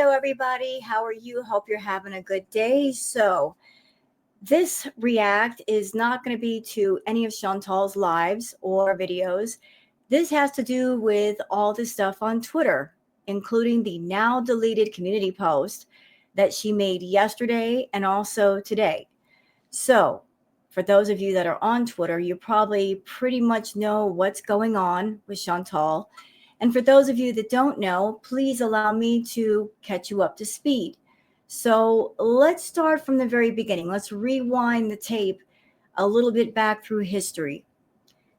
Hello, everybody. How are you? Hope you're having a good day. So, this react is not going to be to any of Chantal's lives or videos. This has to do with all the stuff on Twitter, including the now deleted community post that she made yesterday and also today. So, for those of you that are on Twitter, you probably pretty much know what's going on with Chantal. And for those of you that don't know, please allow me to catch you up to speed. So let's start from the very beginning. Let's rewind the tape a little bit back through history.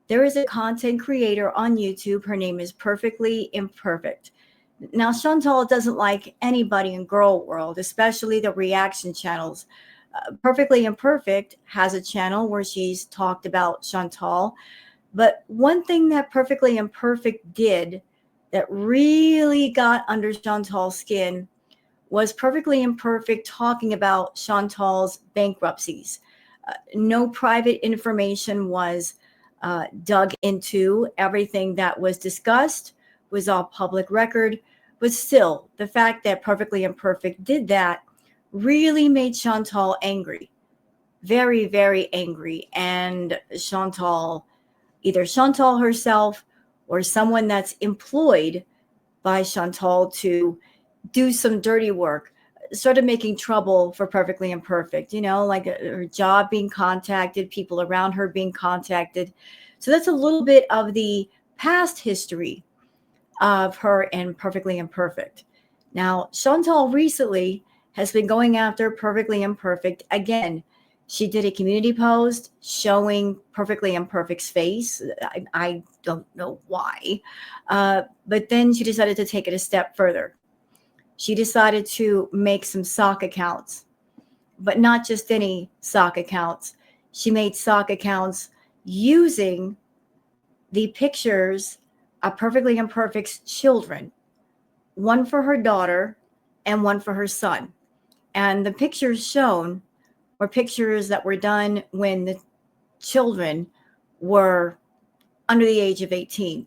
There is a content creator on YouTube. Her name is Perfectly Imperfect. Now, Chantal doesn't like anybody in girl world, especially the reaction channels. Perfectly Imperfect has a channel where she's talked about Chantal. But one thing that Perfectly Imperfect did that really got under Chantal's skin was Perfectly Imperfect talking about Chantal's bankruptcies. No private information was dug into. Everything that was discussed was all public record. But still, the fact that Perfectly Imperfect did that really made Chantal angry. Very, very angry. And either Chantal herself or someone that's employed by Chantal to do some dirty work, started making trouble for Perfectly Imperfect, like her job being contacted, people around her being contacted. So that's a little bit of the past history of her and Perfectly Imperfect. Now, Chantal recently has been going after Perfectly Imperfect again. She did a community post showing Perfectly Imperfect's face. I don't know why. But then she decided to take it a step further. She decided to make some sock accounts, but not just any sock accounts. She made sock accounts using the pictures of Perfectly Imperfect's children, one for her daughter and one for her son. And the pictures shown were pictures that were done when the children were under the age of 18.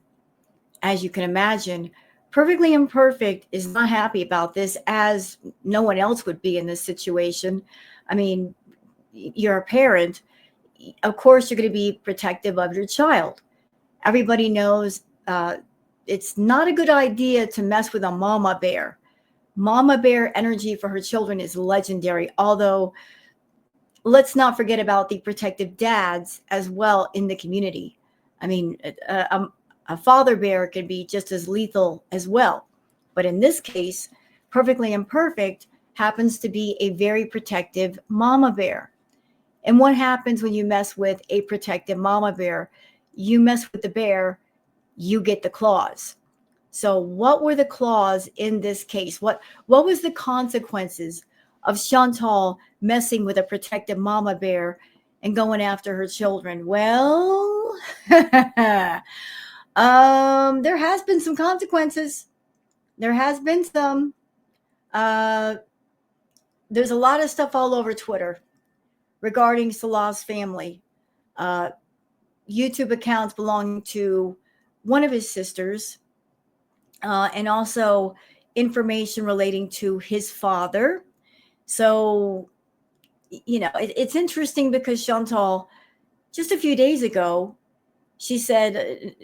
As you can imagine, Perfectly Imperfect is not happy about this, as no one else would be in this situation. I mean, you're a parent. Of course, you're going to be protective of your child. Everybody knows it's not a good idea to mess with a mama bear. Mama bear energy for her children is legendary, although let's not forget about the protective dads as well in the community. I mean, a father bear can be just as lethal as well. But in this case, Perfectly Imperfect happens to be a very protective mama bear. And what happens when you mess with a protective mama bear? You mess with the bear, you get the claws. So what were the claws in this case? What was the consequences of Chantal messing with a protective mama bear and going after her children? Well, there has been some consequences. There has been some. There's a lot of stuff all over Twitter regarding Salah's family. YouTube accounts belonging to one of his sisters, and also information relating to his father. So, it's interesting because Chantal, just a few days ago, she said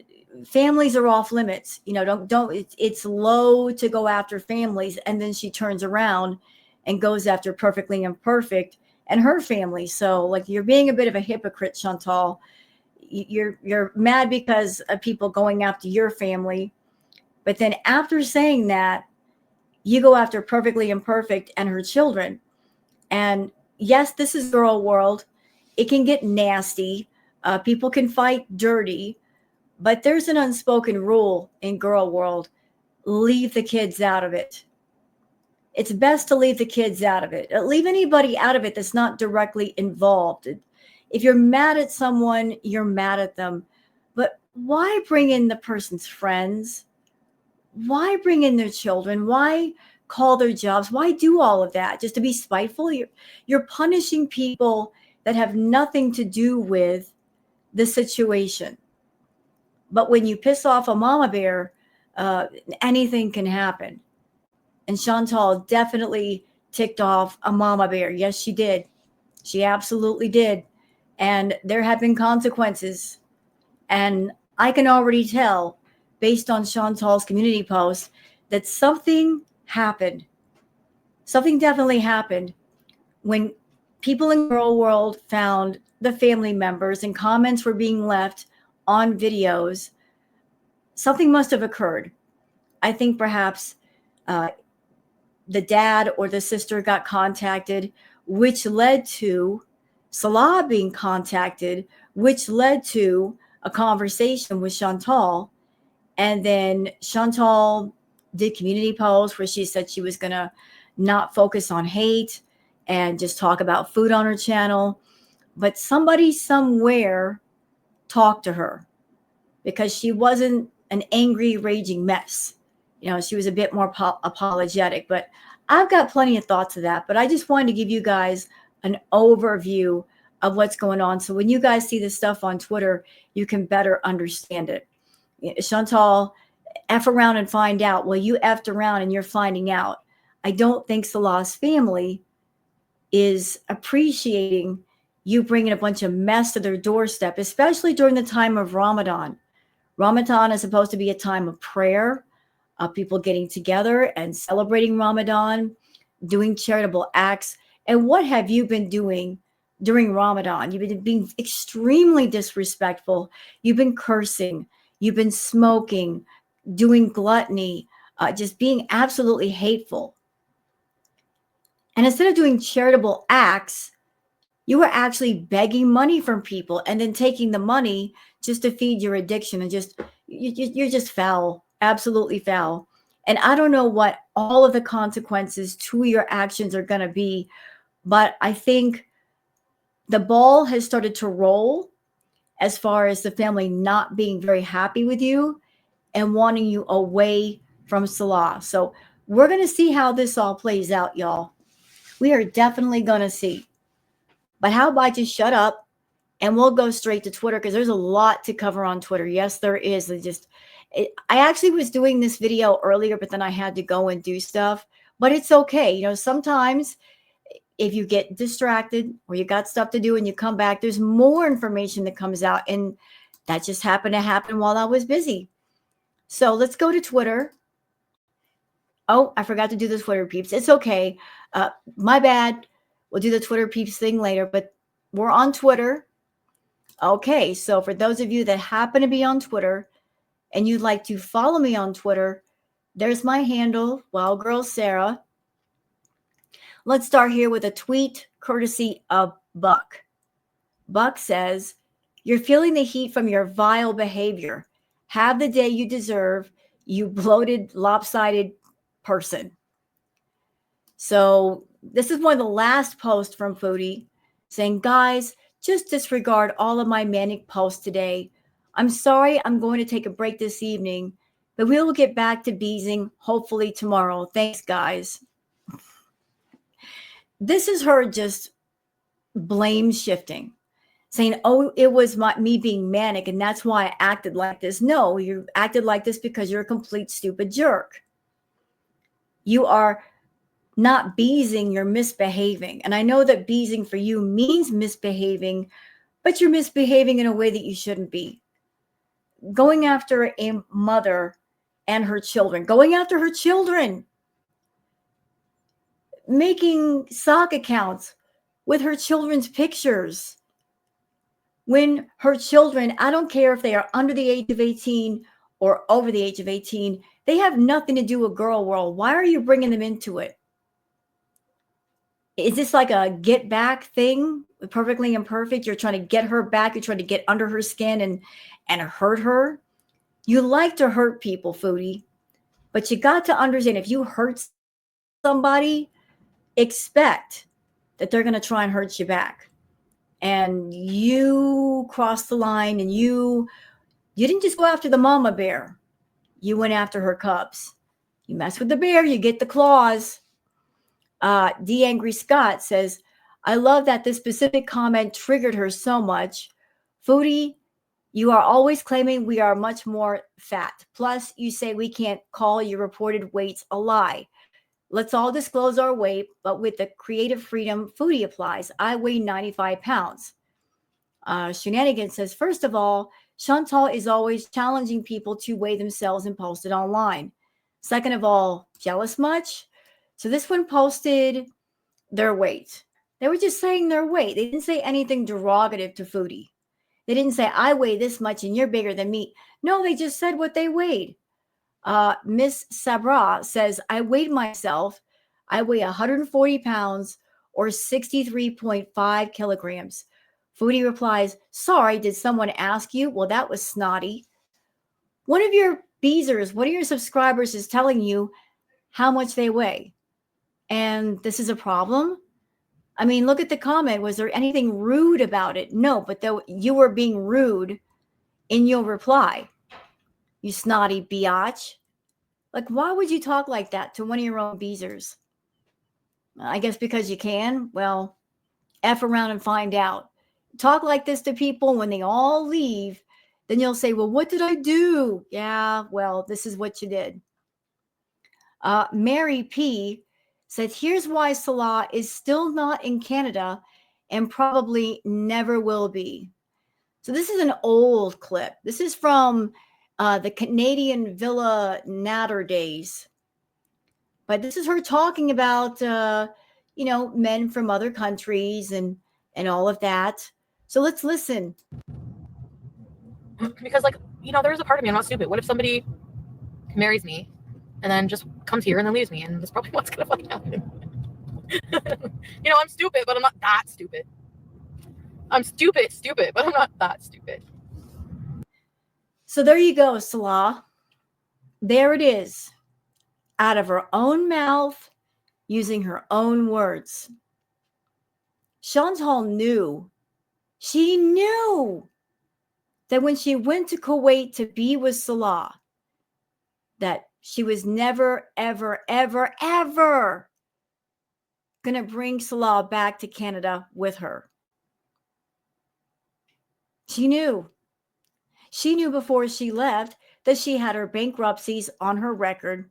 families are off limits. It's low to go after families. And then she turns around and goes after Perfectly Imperfect and her family. So, like, you're being a bit of a hypocrite, Chantal. You're mad because of people going after your family. But then after saying that, you go after Perfectly Imperfect and her children. And yes, this is girl world. It can get nasty. People can fight dirty. But there's an unspoken rule in girl world. Leave the kids out of it. It's best to leave the kids out of it. Leave anybody out of it that's not directly involved. If you're mad at someone, you're mad at them. But why bring in the person's friends? Why bring in their children? Why call their jobs? Why do all of that? Just to be spiteful? You're punishing people that have nothing to do with the situation. But when you piss off a mama bear, anything can happen. And Chantal definitely ticked off a mama bear. Yes, she did. She absolutely did. And there have been consequences. And I can already tell, based on Chantal's community post, that something happened. Something definitely happened when people in Girl World found the family members and comments were being left on videos. Something must have occurred. I think perhaps uh, the dad or the sister got contacted, which led to Salah being contacted, which led to a conversation with Chantal. And then Chantal did community posts where she said she was going to not focus on hate and just talk about food on her channel. But somebody somewhere talked to her because she wasn't an angry, raging mess. She was a bit more apologetic. But I've got plenty of thoughts of that. But I just wanted to give you guys an overview of what's going on. So when you guys see this stuff on Twitter, you can better understand it. Chantal, F around and find out. Well, you effed around and you're finding out. I don't think Salah's family is appreciating you bringing a bunch of mess to their doorstep, especially during the time of Ramadan. Ramadan is supposed to be a time of prayer, of people getting together and celebrating Ramadan, doing charitable acts. And what have you been doing during Ramadan? You've been being extremely disrespectful. You've been cursing. You've been smoking, doing gluttony, just being absolutely hateful. And instead of doing charitable acts, you were actually begging money from people and then taking the money just to feed your addiction. And you're just foul, absolutely foul. And I don't know what all of the consequences to your actions are going to be, but I think the ball has started to roll as far as the family not being very happy with you and wanting you away from Salah. So we're going to see how this all plays out, y'all. We are definitely going to see. But how about you shut up and we'll go straight to Twitter because there's a lot to cover on Twitter. Yes, there is. I actually was doing this video earlier, but then I had to go and do stuff. But it's okay. Sometimes if you get distracted or you got stuff to do and you come back, there's more information that comes out. And that just happened to happen while I was busy. So let's go to Twitter. Oh, I forgot to do the Twitter peeps. It's okay. My bad. We'll do the Twitter peeps thing later, but we're on Twitter. Okay, so for those of you that happen to be on Twitter and you'd like to follow me on Twitter, there's my handle, Wild Girl Sarah. Let's start here with a tweet courtesy of Buck. Buck says, "You're feeling the heat from your vile behavior. Have the day you deserve, you bloated, lopsided person." So this is one of the last posts from Foodie saying, "Guys, just disregard all of my manic posts today. I'm sorry I'm going to take a break this evening, but we will get back to beezing hopefully tomorrow. Thanks, guys." This is her just blame shifting, saying, "Oh, it was me being manic and that's why I acted like this." No, you acted like this because you're a complete stupid jerk. You are not beezing, you're misbehaving. And I know that beezing for you means misbehaving, but you're misbehaving in a way that you shouldn't be. Going after a mother and her children, making sock accounts with her children's pictures. When her children, I don't care if they are under the age of 18 or over the age of 18, they have nothing to do with Girl World. Why are you bringing them into it? Is this like a get back thing? Perfectly Imperfect? You're trying to get her back. You're trying to get under her skin and hurt her. You like to hurt people, Foodie, but you got to understand, if you hurt somebody, expect that they're going to try and hurt you back. And you crossed the line, and you didn't just go after the mama bear. You went after her cubs. You mess with the bear, you get the claws. D. Angry Scott says, "I love that this specific comment triggered her so much. Foodie, you are always claiming we are much more fat. Plus, you say we can't call your reported weights a lie. Let's all disclose our weight, but with the creative freedom Foodie applies. I weigh 95 pounds. Shenanigans says, first of all, Chantal is always challenging people to weigh themselves and post it online. Second of all, jealous much? So this one posted their weight. They were just saying their weight. They didn't say anything derogative to Foodie. They didn't say, I weigh this much and you're bigger than me. No, they just said what they weighed. Miss Sabra says, I weighed myself. I weigh 140 pounds or 63.5 kilograms. Foodie replies, sorry, did someone ask you? Well, that was snotty. One of your beezers, one of your subscribers is telling you how much they weigh. And this is a problem? I mean, look at the comment. Was there anything rude about it? No, but you were being rude in your reply. You snotty biatch. Like, why would you talk like that to one of your own beezers? I guess because you can. Well, F around and find out. Talk like this to people when they all leave. Then you'll say, well, what did I do? Yeah, well, this is what you did. Mary P. said, here's why Salah is still not in Canada and probably never will be. So this is an old clip. This is from the Canadian Villa Natter days. But this is her talking about, men from other countries and all of that. So let's listen. Because, there is a part of me, I'm not stupid. What if somebody marries me and then just comes here and then leaves me? And that's probably what's going to fucking happen. I'm stupid, but I'm not that stupid. I'm stupid, but I'm not that stupid. So there you go, Salah. There it is. Out of her own mouth, using her own words. Chantal knew. She knew that when she went to Kuwait to be with Salah, that she was never, ever, ever, ever going to bring Salah back to Canada with her. She knew. She knew before she left that she had her bankruptcies on her record,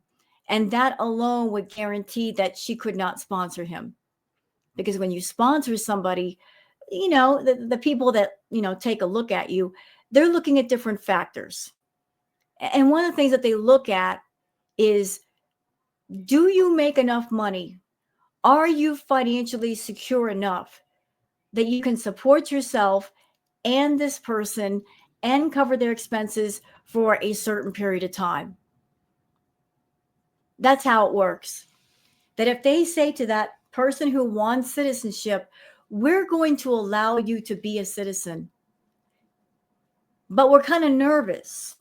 and that alone would guarantee that she could not sponsor him. Because when you sponsor somebody, the people that, take a look at you, they're looking at different factors. And one of the things that they look at is, do you make enough money? Are you financially secure enough that you can support yourself and this person and cover their expenses for a certain period of time? That's how it works. That if they say to that person who wants citizenship, we're going to allow you to be a citizen, but we're kind of nervous.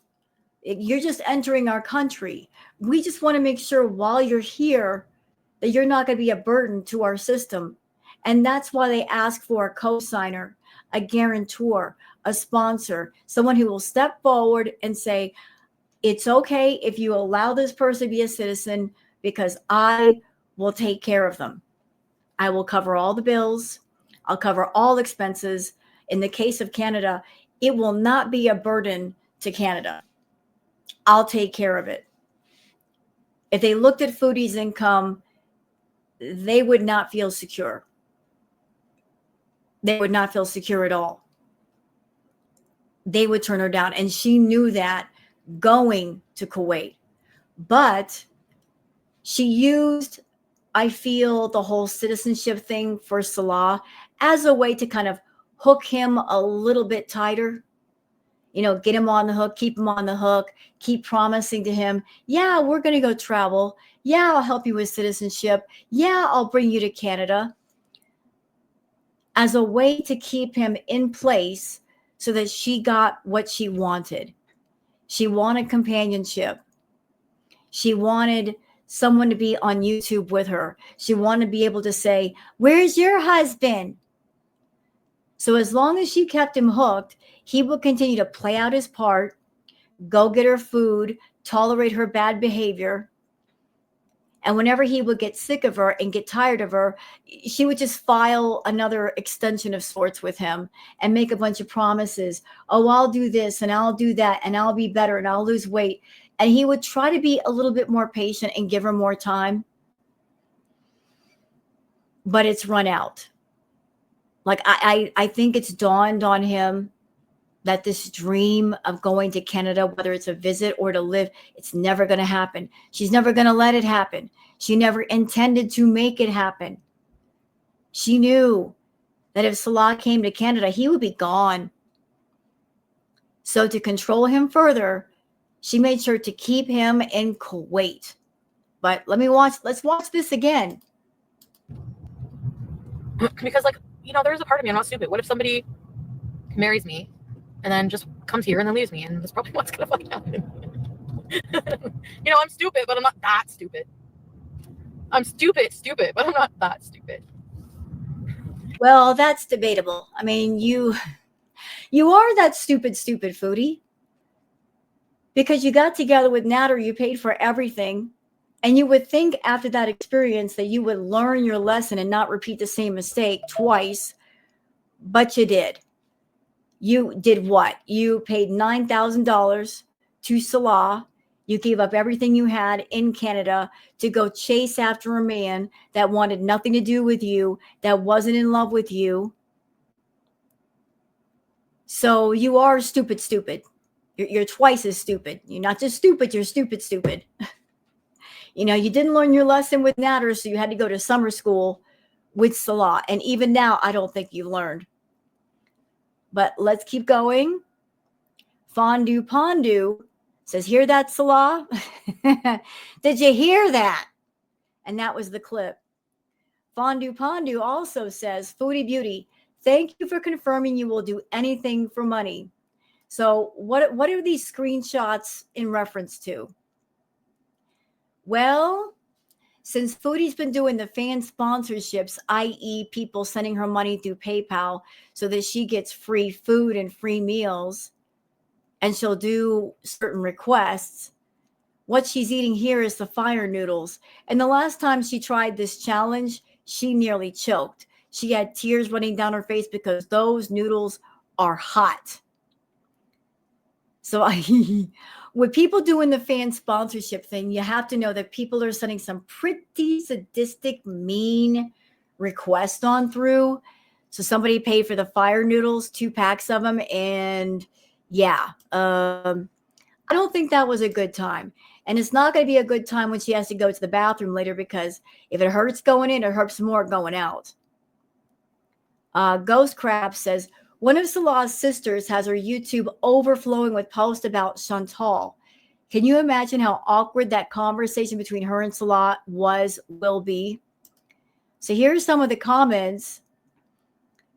You're just entering our country. We just want to make sure while you're here that you're not going to be a burden to our system. And that's why they ask for a co-signer, a guarantor, a sponsor, someone who will step forward and say, it's okay if you allow this person to be a citizen because I will take care of them. I will cover all the bills. I'll cover all expenses. In the case of Canada, it will not be a burden to Canada. I'll take care of it. If they looked at Foodie's income, they would not feel secure. They would not feel secure at all. They would turn her down. And she knew that going to Kuwait. But she used, I feel, the whole citizenship thing for Salah as a way to kind of hook him a little bit tighter. Get him on the hook, keep him on the hook, keep promising to him, yeah, we're going to go travel. Yeah, I'll help you with citizenship. Yeah, I'll bring you to Canada. As a way to keep him in place so that she got what she wanted. She wanted companionship. She wanted someone to be on YouTube with her. She wanted to be able to say, where's your husband? So as long as she kept him hooked, he would continue to play out his part, go get her food, tolerate her bad behavior. And whenever he would get sick of her and get tired of her, she would just file another extension of sorts with him and make a bunch of promises. Oh, I'll do this and I'll do that and I'll be better and I'll lose weight. And he would try to be a little bit more patient and give her more time. but it's run out. Like I think it's dawned on him that this dream of going to Canada, whether it's a visit or to live, it's never going to happen. She's never going to let it happen. She never intended to make it happen. She knew that if Salah came to Canada, he would be gone. So to control him further, she made sure to keep him in Kuwait. But let's watch this again. Because, like, you know, there's a part of me, I'm not stupid. What if somebody marries me and then just comes here and then leaves me? And that's probably what's going to fucking happen. You know, I'm stupid, but I'm not that stupid. I'm stupid, but I'm not that stupid. Well, that's debatable. I mean, you are that stupid Foodie. Because you got together with Natter, you paid for everything. And you would think after that experience that you would learn your lesson and not repeat the same mistake twice. But you did. You did what? You paid $9,000 to Salah. You gave up everything you had in Canada to go chase after a man that wanted nothing to do with you, that wasn't in love with you. So you are stupid. You're twice as stupid. You're not just stupid, you're stupid. You know, you didn't learn your lesson with Natter, so you had to go to summer school with Salah. And even now, I don't think you've learned. But let's keep going. Fondue Pondu says, hear that, Salah? Did you hear that? And that was the clip. Fondue Pondu also says, Foodie Beauty, thank you for confirming you will do anything for money. So what are these screenshots in reference to? Well, since Foodie's been doing the fan sponsorships, i.e. people sending her money through PayPal so that she gets free food and free meals, and she'll do certain requests, what she's eating here is the fire noodles. And the last time she tried this challenge, she nearly choked. She had tears running down her face because those noodles are hot. So with people doing the fan sponsorship thing, you have to know that people are sending some pretty sadistic, mean requests on through. So somebody paid for the fire noodles, 2 packs of them. And yeah, I don't think that was a good time. And it's not going to be a good time when she has to go to the bathroom later, because if it hurts going in, it hurts more going out. Ghost Crab says, one of Salah's sisters has her YouTube overflowing with posts about Chantal. Can you imagine how awkward that conversation between her and Salah will be? So here's some of the comments.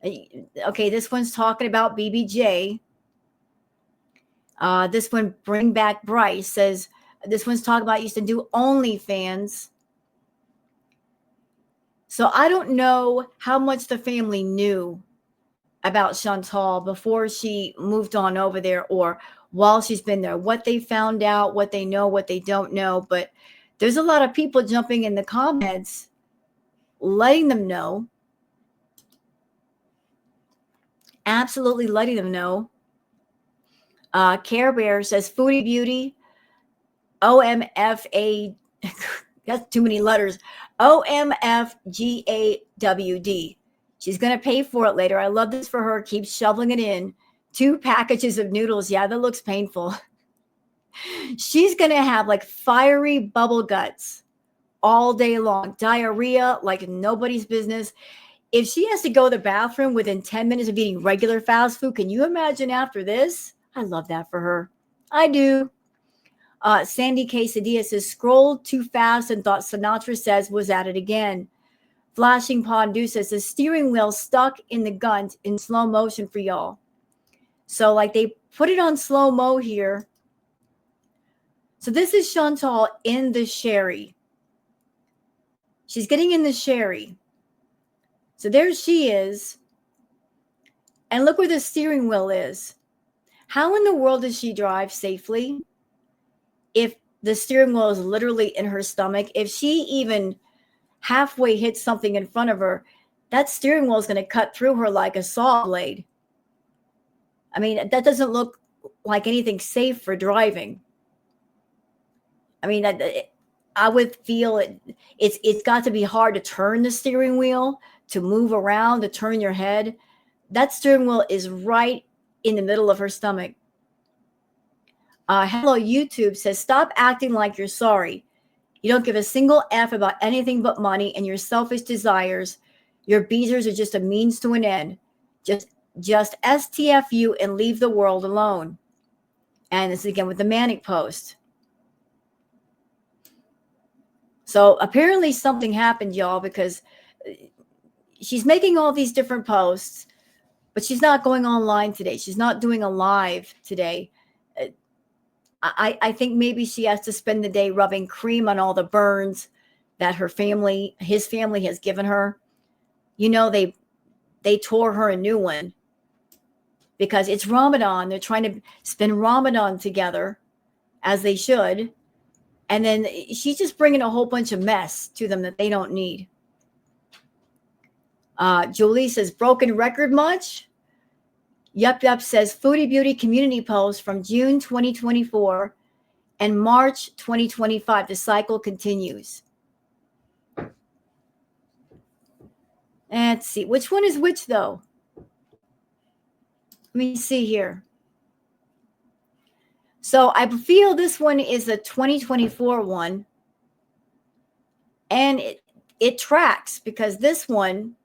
Okay, this one's talking about BBJ. This one, Bring Back Bryce, says, this one's talking about used to do OnlyFans. So I don't know how much the family knew about Chantal before she moved on over there, or while she's been there, what they found out, what they know, what they don't know. But there's a lot of people jumping in the comments, letting them know, absolutely letting them know. Care Bear says, Foodie Beauty, OMFA, that's too many letters, OMFGAWD. She's going to pay for it later. I love this for her. Keep shoveling it in. 2 packages of noodles. Yeah, that looks painful. She's going to have like fiery bubble guts all day long. Diarrhea like nobody's business. If she has to go to the bathroom within 10 minutes of eating regular fast food, can you imagine after this? I love that for her. I do. Sandy Quesadilla says, scrolled too fast and thought Sinatra Says was at it again. Flashing Pondu says, the steering wheel stuck in the gun in slow motion for y'all. So like they put it on slow mo here. So this is Chantal in the sherry. She's getting in the sherry. So there she is. And look where the steering wheel is. How in the world does she drive safely if the steering wheel is literally in her stomach? If she even halfway hits something in front of her, that steering wheel is going to cut through her like a saw blade. I mean, that doesn't look like anything safe for driving. I mean, I would feel it's got to be hard to turn the steering wheel, to move around, to turn your head. That steering wheel is right in the middle of her stomach. Hello YouTube says, stop acting like you're sorry. You don't give a single F about anything but money and your selfish desires. Your beezers are just a means to an end. Just STFU and leave the world alone. And this is again with the manic post. So apparently something happened, y'all, because she's making all these different posts, but she's not going online today. She's not doing a live today. I think maybe she has to spend the day rubbing cream on all the burns that his family has given her. You know, they tore her a new one because it's Ramadan. They're trying to spend Ramadan together, as they should. And then she's just bringing a whole bunch of mess to them that they don't need. Julie says, broken record much? Yup says, Foodie Beauty community post from June 2024 and March 2025. The cycle continues. Let's see. Which one is which, though? Let me see here. So I feel this one is a 2024 one. And it tracks because this one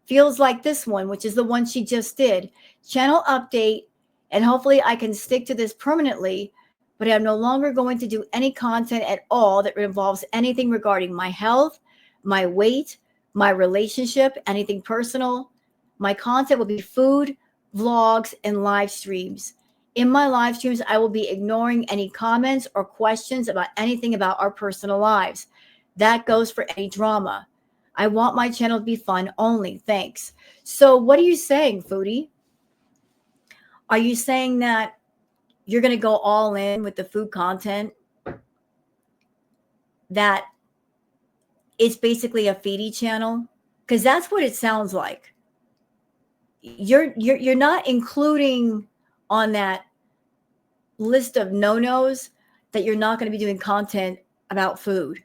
feels like this one, which is the one she just did. Channel update, and hopefully I can stick to this permanently, but I'm no longer going to do any content at all that involves anything regarding my health, my weight, my relationship, anything personal. My content will be food, vlogs, and live streams. In my live streams, I will be ignoring any comments or questions about anything about our personal lives. That goes for any drama. I want my channel to be fun only. Thanks. So what are you saying, Foodie? Are you saying that you're going to go all in with the food content? That it's basically a feedie channel? Because that's what it sounds like. You're not including on that list of no-nos that you're not going to be doing content about food.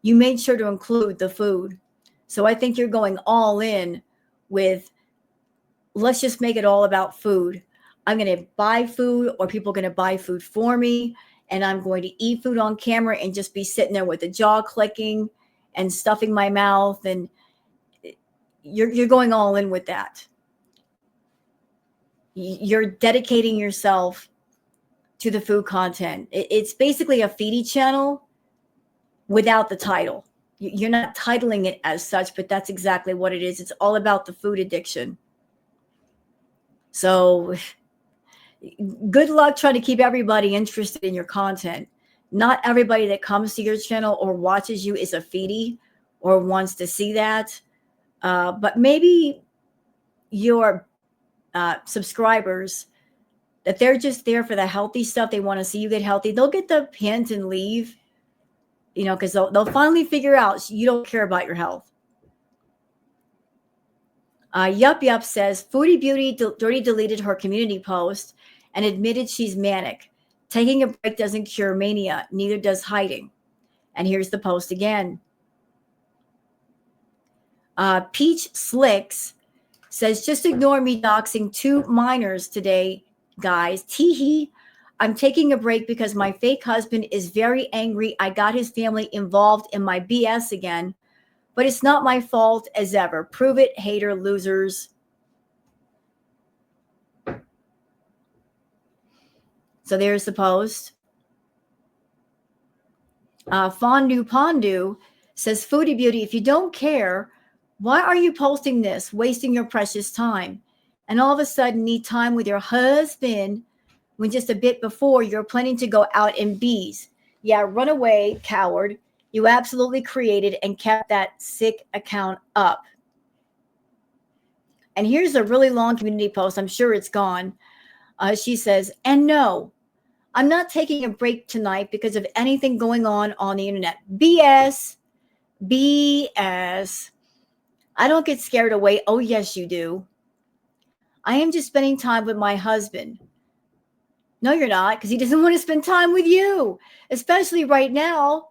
You made sure to include the food. So I think you're going all in with, let's just make it all about food. I'm going to buy food, or people are going to buy food for me, and I'm going to eat food on camera and just be sitting there with the jaw clicking and stuffing my mouth. And you're going all in with that. You're dedicating yourself to the food content. It's basically a feedie channel without the title. You're not titling it as such, but that's exactly what it is. It's all about the food addiction. So good luck trying to keep everybody interested in your content. Not everybody that comes to your channel or watches you is a feedie or wants to see that. But maybe your subscribers, that they're just there for the healthy stuff. They want to see you get healthy. They'll get the hint and leave. You know, because they'll finally figure out you don't care about your health. Yup says, Foodie Beauty already deleted her community post and admitted she's manic. Taking a break doesn't cure mania. Neither does hiding. And here's the post again. Peach Slicks says, just ignore me doxing 2 minors today, guys. Teehee. I'm taking a break because my fake husband is very angry. I got his family involved in my BS again, but it's not my fault as ever. Prove it, hater losers. So there's the post. Fondue Pondu says, Foodie Beauty, if you don't care, why are you posting this, wasting your precious time? And all of a sudden need time with your husband when just a bit before you're planning to go out in bees. Yeah, run away, coward. You absolutely created and kept that sick account up. And here's a really long community post. I'm sure it's gone. She says, and no, I'm not taking a break tonight because of anything going on the internet. BS. BS. I don't get scared away. Oh, yes, you do. I am just spending time with my husband. No, you're not, because he doesn't want to spend time with you, especially right now.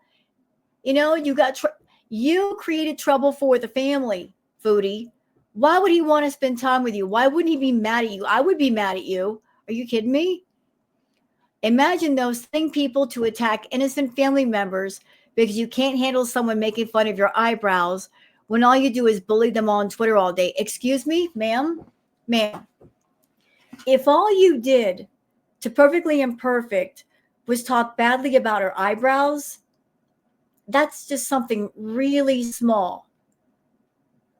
You know, you created trouble for the family, Foodie. Why would he want to spend time with you? Why wouldn't he be mad at you? I would be mad at you. Are you kidding me? Imagine those same people to attack innocent family members because you can't handle someone making fun of your eyebrows when all you do is bully them on Twitter all day. Excuse me, ma'am? Ma'am. If all you did to Perfectly Imperfect was talk badly about her eyebrows, that's just something really small.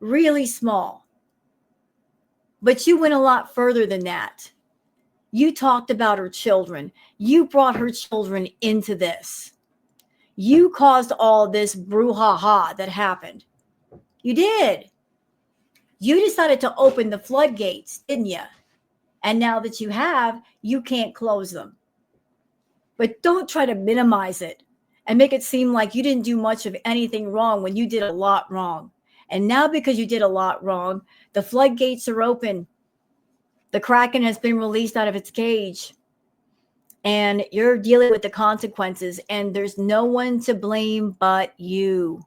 Really small. But you went a lot further than that. You talked about her children. You brought her children into this. You caused all this brouhaha that happened. You did. You decided to open the floodgates, didn't you? And now that you have, you can't close them. But don't try to minimize it and make it seem like you didn't do much of anything wrong when you did a lot wrong. And now because you did a lot wrong, the floodgates are open. The Kraken has been released out of its cage. And you're dealing with the consequences. And there's no one to blame but you.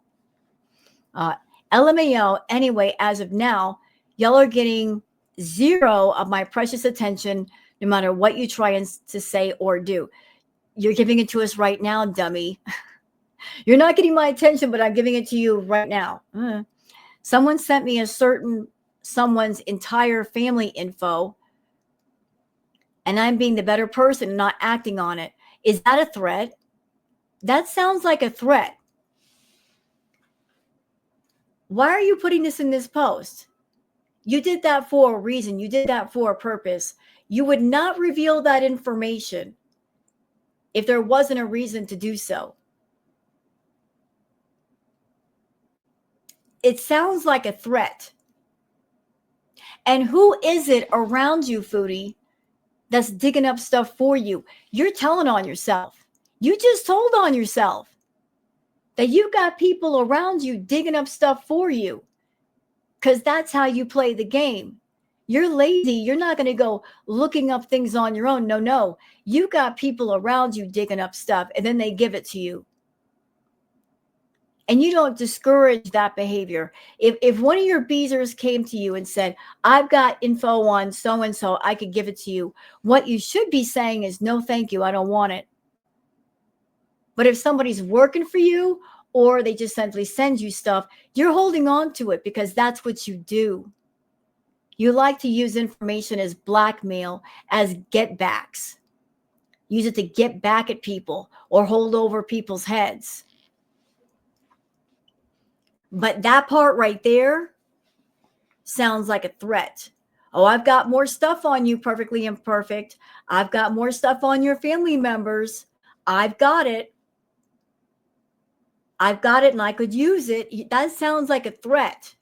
LMAO, anyway, as of now, y'all are getting 0 of my precious attention no matter what you try to say or do. You're giving it to us right now, dummy. You're not getting my attention, but I'm giving it to you right now. Someone sent me someone's entire family info, and I'm being the better person and not acting on it. Is that a threat? That sounds like a threat. Why are you putting this in this post? You did that for a reason. You did that for a purpose. You would not reveal that information if there wasn't a reason to do so. It sounds like a threat. And who is it around you, Foodie, that's digging up stuff for you? You're telling on yourself. You just told on yourself that you got people around you digging up stuff for you because that's how you play the game. You're lazy. You're not going to go looking up things on your own. No. You got people around you digging up stuff, and then they give it to you. And you don't discourage that behavior. If one of your beezers came to you and said, I've got info on so-and-so, I could give it to you, what you should be saying is, no, thank you, I don't want it. But if somebody's working for you or they just simply send you stuff, you're holding on to it because that's what you do. You like to use information as blackmail, as get backs. Use it to get back at people or hold over people's heads. But that part right there sounds like a threat. Oh, I've got more stuff on you, Perfectly Imperfect. I've got more stuff on your family members. I've got it. I've got it and I could use it. That sounds like a threat.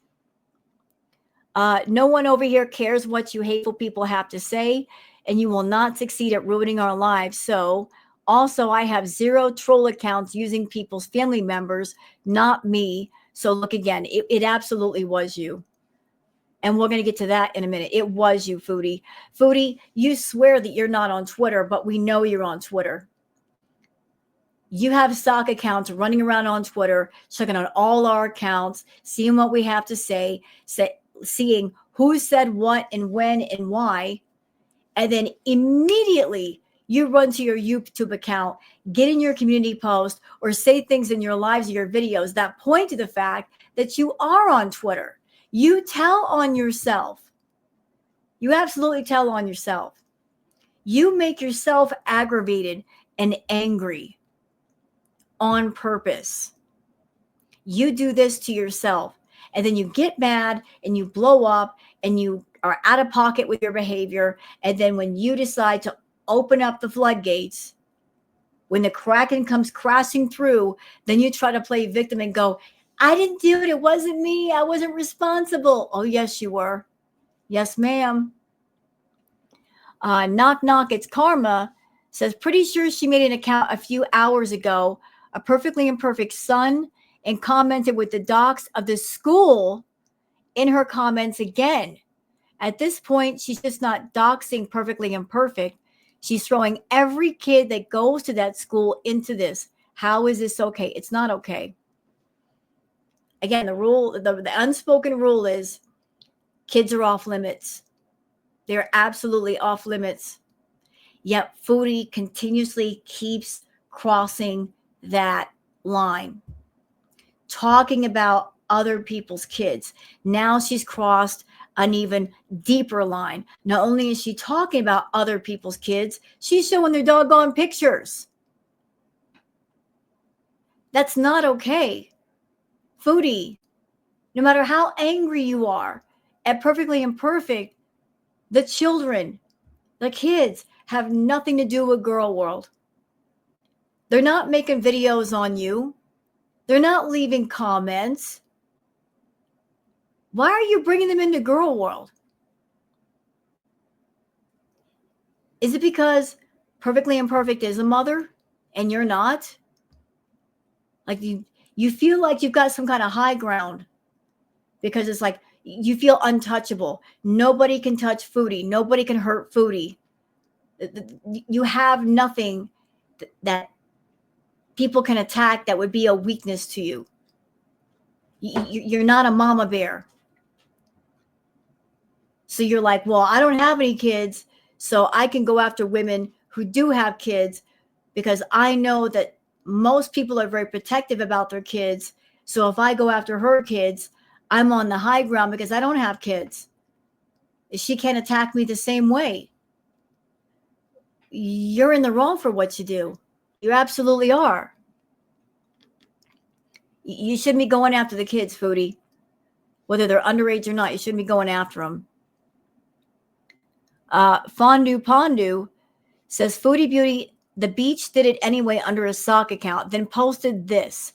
No one over here cares what you hateful people have to say, and you will not succeed at ruining our lives. So also, I have 0 troll accounts using people's family members, not me. So look again, it absolutely was you. And we're going to get to that in a minute. It was you, Foodie. Foodie, you swear that you're not on Twitter, but we know you're on Twitter. You have stock accounts running around on Twitter, checking on all our accounts, seeing what we have to say, seeing who said what and when and why. And then immediately you run to your YouTube account, get in your community post, or say things in your lives or your videos that point to the fact that you are on Twitter. You tell on yourself. You absolutely tell on yourself. You make yourself aggravated and angry on purpose. You do this to yourself, and then you get mad and you blow up and you are out of pocket with your behavior. And then when you decide to open up the floodgates, when the Kraken comes crashing through, then you try to play victim and go, I didn't do it. It wasn't me. I wasn't responsible. Oh, yes, you were. Yes, ma'am. Knock, knock. It's Karma. Says, pretty sure she made an account a few hours ago, a Perfectly Imperfect son, and commented with the docs of the school in her comments again. At this point, she's just not doxing Perfectly Imperfect. She's throwing every kid that goes to that school into this. How is this okay? It's not okay. Again, the unspoken rule is kids are off limits. They're absolutely off limits. Yet Foodie continuously keeps crossing that line, talking about other people's kids. Now she's crossed an even deeper line. Not only is she talking about other people's kids, she's showing their doggone pictures. That's not okay. Foodie, no matter how angry you are at Perfectly Imperfect, the children, the kids have nothing to do with Girl World. They're not making videos on you. They're not leaving comments. Why are you bringing them into Girl World? Is it because Perfectly Imperfect is a mother and you're not? Like you feel like you've got some kind of high ground because it's like you feel untouchable. Nobody can touch Foodie. Nobody can hurt Foodie. You have nothing that people can attack that would be a weakness to you. You're not a mama bear. So you're like, well, I don't have any kids, so I can go after women who do have kids because I know that most people are very protective about their kids. So if I go after her kids, I'm on the high ground because I don't have kids. She can't attack me the same way. You're in the wrong for what you do. You absolutely are. You shouldn't be going after the kids, Foodie. Whether they're underage or not, you shouldn't be going after them. Fondue Pondu says, Foodie Beauty, the beach did it anyway under a sock account, then posted this.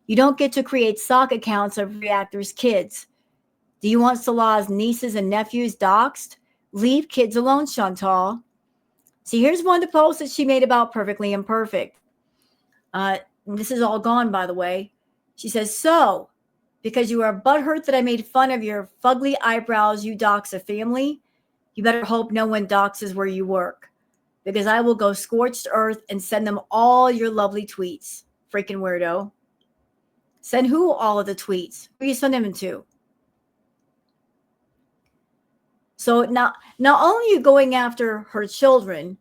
You don't get to create sock accounts of reactors' kids. Do you want Salah's nieces and nephews doxxed? Leave kids alone, Chantal. See, here's one of the posts that she made about Perfectly Imperfect. This is all gone, by the way. She says, so, because you are butthurt that I made fun of your fugly eyebrows, you dox a family, you better hope no one doxes where you work, because I will go scorched earth and send them all your lovely tweets. Freaking weirdo. Send who all of the tweets? Who are you sending them to? So now, not only are you going after her children,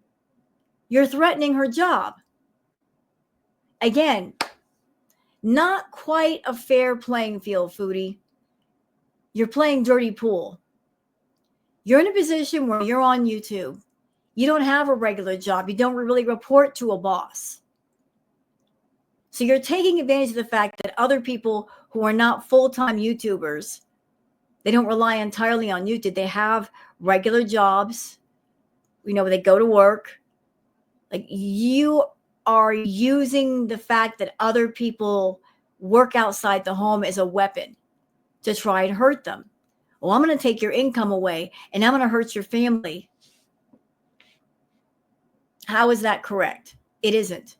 you're threatening her job. Again, not quite a fair playing field, Foodie. You're playing dirty pool. You're in a position where you're on YouTube. You don't have a regular job. You don't really report to a boss. So you're taking advantage of the fact that other people who are not full-time YouTubers, they don't rely entirely on YouTube. They have regular jobs. You know, they go to work. Like, you are using the fact that other people work outside the home as a weapon to try and hurt them. Well, I'm going to take your income away and I'm going to hurt your family. How is that correct? It isn't.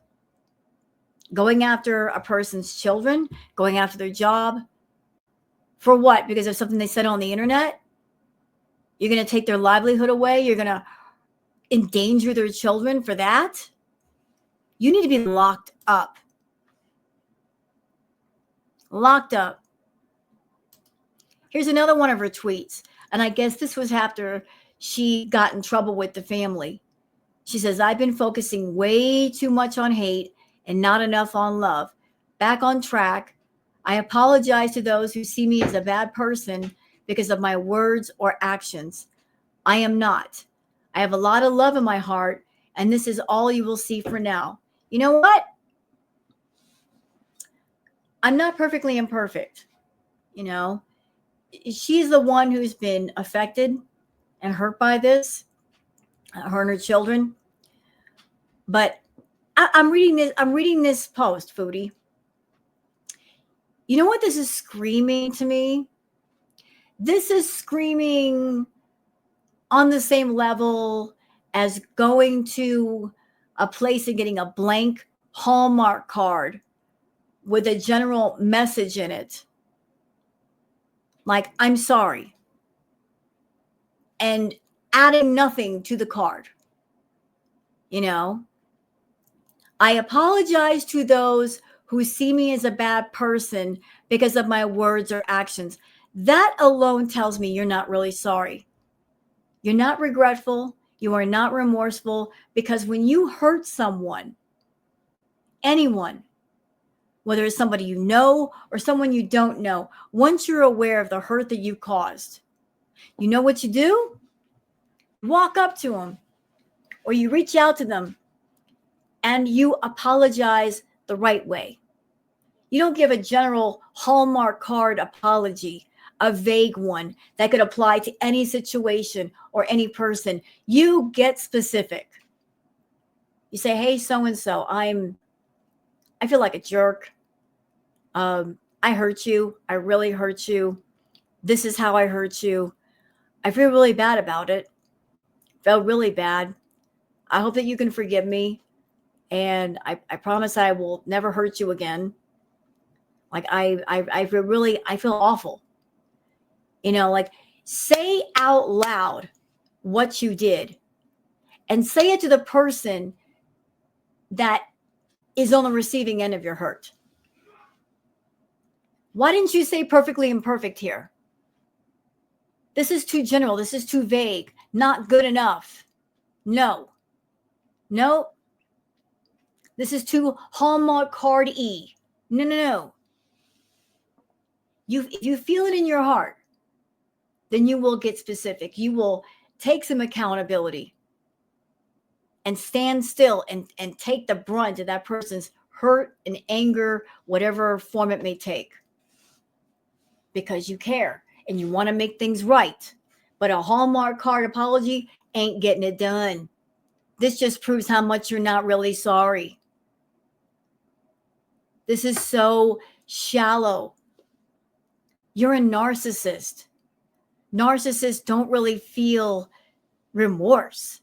Going after a person's children, going after their job, for what? Because of something they said on the internet? You're going to take their livelihood away? You're going to endanger their children for that? You need to be locked up. Locked up. Here's another one of her tweets. And I guess this was after she got in trouble with the family. She says, I've been focusing way too much on hate and not enough on love. Back on track. I apologize to those who see me as a bad person because of my words or actions. I am not. I have a lot of love in my heart, and this is all you will see for now. You know what? I'm not perfectly imperfect. You know, she's the one who's been affected and hurt by this, her and her children. But I'm reading this. I'm reading this post, Foodie. You know what this is screaming to me? This is screaming on the same level as going to a place and getting a blank Hallmark card with a general message in it. Like, I'm sorry. And adding nothing to the card. You know? I apologize to those who see me as a bad person because of my words or actions. That alone tells me you're not really sorry. You're not regretful. You are not remorseful, because when you hurt someone, anyone, whether it's somebody you know or someone you don't know, once you're aware of the hurt that you caused, you know what you do? Walk up to them, or you reach out to them and you apologize the right way. You don't give a general Hallmark card apology, a vague one that could apply to any situation or any person. You get specific. You say, hey, so-and-so, I feel like a jerk. I hurt you. I really hurt you. This is how I hurt you. I feel really bad about it. Felt really bad. I hope that you can forgive me. And I promise I will never hurt you again. Like I feel awful. Like, say out loud what you did and say it to the person that is on the receiving end of your hurt. Why didn't you say perfectly imperfect here? This is too general. This is too vague. Not good enough. No. This is too Hallmark card-y. No. If you feel it in your heart, then you will get specific. You will take some accountability and stand still and take the brunt of that person's hurt and anger, whatever form it may take, because you care and you want to make things right. But a Hallmark card apology ain't getting it done. This just proves how much you're not really sorry. This is so shallow. You're a narcissist. Narcissists don't really feel remorse.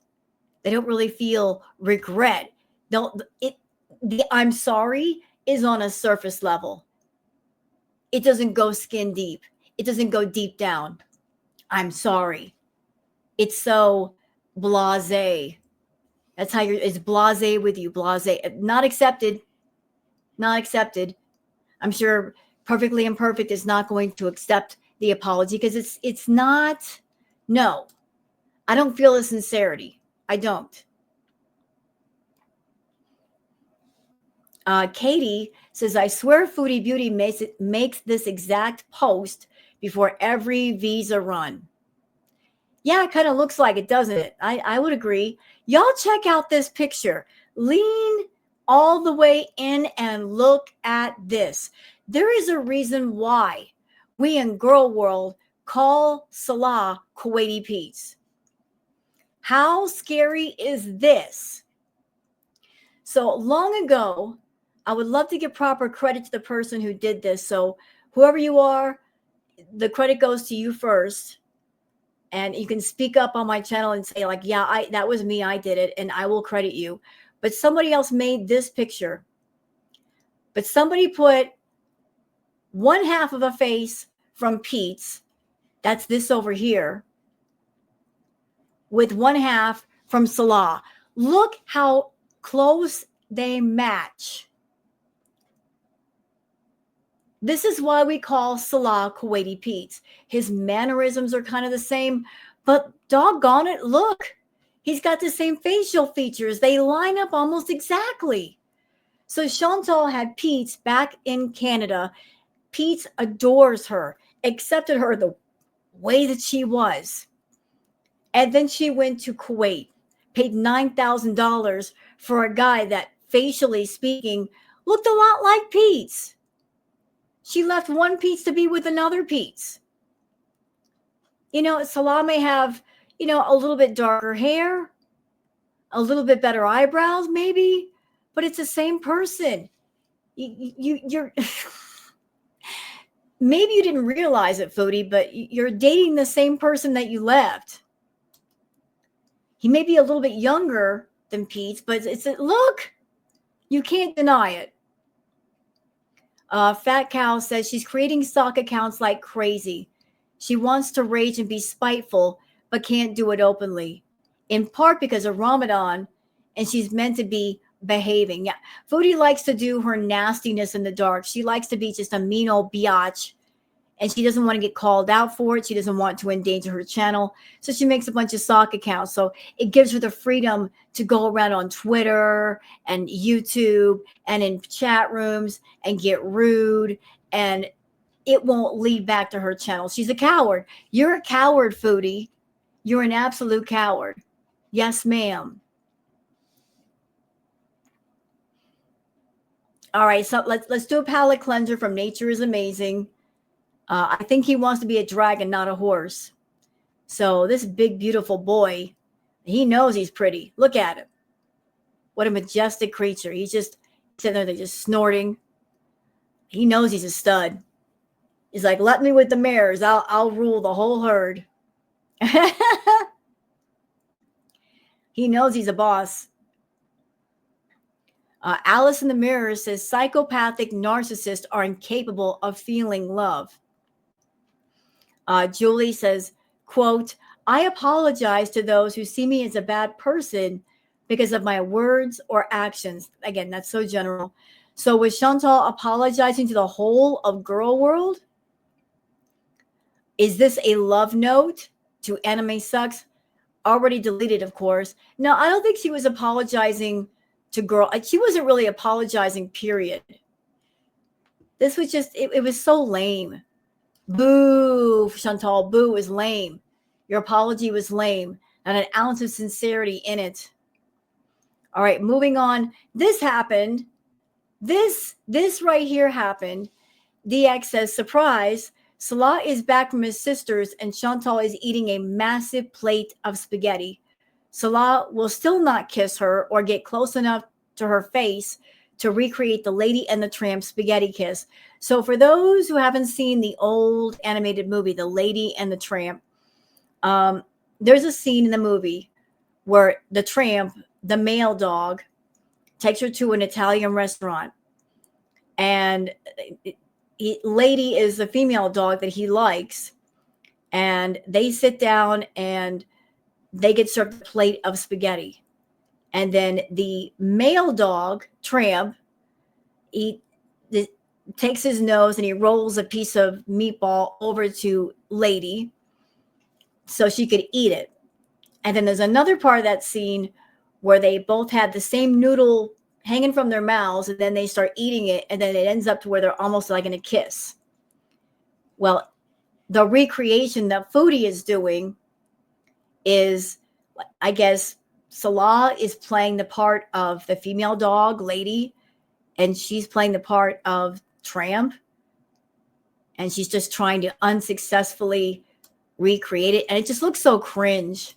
They don't really feel regret. The I'm sorry is on a surface level. It doesn't go skin deep. It doesn't go deep down. I'm sorry. It's so blasé. That's how it's blasé with you. Blasé. Not accepted. Not accepted. I'm sure Perfectly Imperfect is not going to accept the apology, because it's not. No, I don't feel the sincerity. I don't. Katie says, I swear Foodie Beauty makes this exact post before every visa run. Yeah, it kind of looks like it, doesn't it? I would agree. Y'all check out this picture. Lean all the way in and look at this. There is a reason why we in girl world call Salah Kuwaiti Pete's. How scary is this? So long ago, I would love to give proper credit to the person who did this. So whoever you are, the credit goes to you first. And you can speak up on my channel and say, like, yeah, that was me. I did it. And I will credit you. But somebody else made this picture. But somebody put one half of a face from Pete's. That's this over here. With one half from Salah. Look how close they match. This is why we call Salah Kuwaiti Pete's. His mannerisms are kind of the same, but doggone it, look. He's got the same facial features. They line up almost exactly. So Chantal had Pete's back in Canada. Pete's adores her, accepted her the way that she was. And then she went to Kuwait, paid $9,000 for a guy that, facially speaking, looked a lot like Pete's. She left one Pete's to be with another Pete's. Salah may have, a little bit darker hair, a little bit better eyebrows, maybe, but it's the same person. You're maybe you didn't realize it, Foodie, but you're dating the same person that you left. He may be a little bit younger than Pete's, but look, you can't deny it. Fat Cow says she's creating stock accounts like crazy. She wants to rage and be spiteful, but can't do it openly, in part because of Ramadan, and she's meant to be behaving. Yeah. Foodie likes to do her nastiness in the dark. She likes to be just a mean old biatch, and she doesn't want to get called out for it. She doesn't want to endanger her channel. So she makes a bunch of sock accounts. So it gives her the freedom to go around on Twitter and YouTube and in chat rooms and get rude, and it won't lead back to her channel. She's a coward. You're a coward, Foodie. You're an absolute coward. Yes, ma'am. All right, so let's do a palate cleanser from Nature is Amazing. I think he wants to be a dragon, not a horse. So this big, beautiful boy, he knows he's pretty. Look at him. What a majestic creature. He's just sitting there, they're just snorting. He knows he's a stud. He's like, let me with the mares. I'll rule the whole herd. He knows he's a boss. Alice in the Mirror says psychopathic narcissists are incapable of feeling love. Julie says, quote, I apologize to those who see me as a bad person because of my words or actions. Again, that's so general. So was Chantal apologizing to the whole of girl world? Is this a love note to Anime Sucks? Already deleted, of course. No, I don't think she was apologizing to girl. She wasn't really apologizing, period. This was just, it was so lame. Boo, Chantal, boo is lame. Your apology was lame. Not an ounce of sincerity in it. All right, moving on. This happened. This right here happened. DX says, surprise, Salah is back from his sister's and Chantal is eating a massive plate of spaghetti. Salah will still not kiss her or get close enough to her face to recreate the Lady and the Tramp spaghetti kiss. So for those who haven't seen the old animated movie, The Lady and the Tramp, there's a scene in the movie where the tramp, the male dog, takes her to an Italian restaurant. And Lady is the female dog that he likes. And they sit down and they get served a plate of spaghetti. And then the male dog, Tramp, he takes his nose and he rolls a piece of meatball over to Lady so she could eat it. And then there's another part of that scene where they both have the same noodle hanging from their mouths, and then they start eating it, and then it ends up to where they're almost like in a kiss. Well, the recreation that Foodie is doing is, I guess, Salah is playing the part of the female dog, Lady, and she's playing the part of Tramp, and she's just trying to unsuccessfully recreate it, and it just looks so cringe.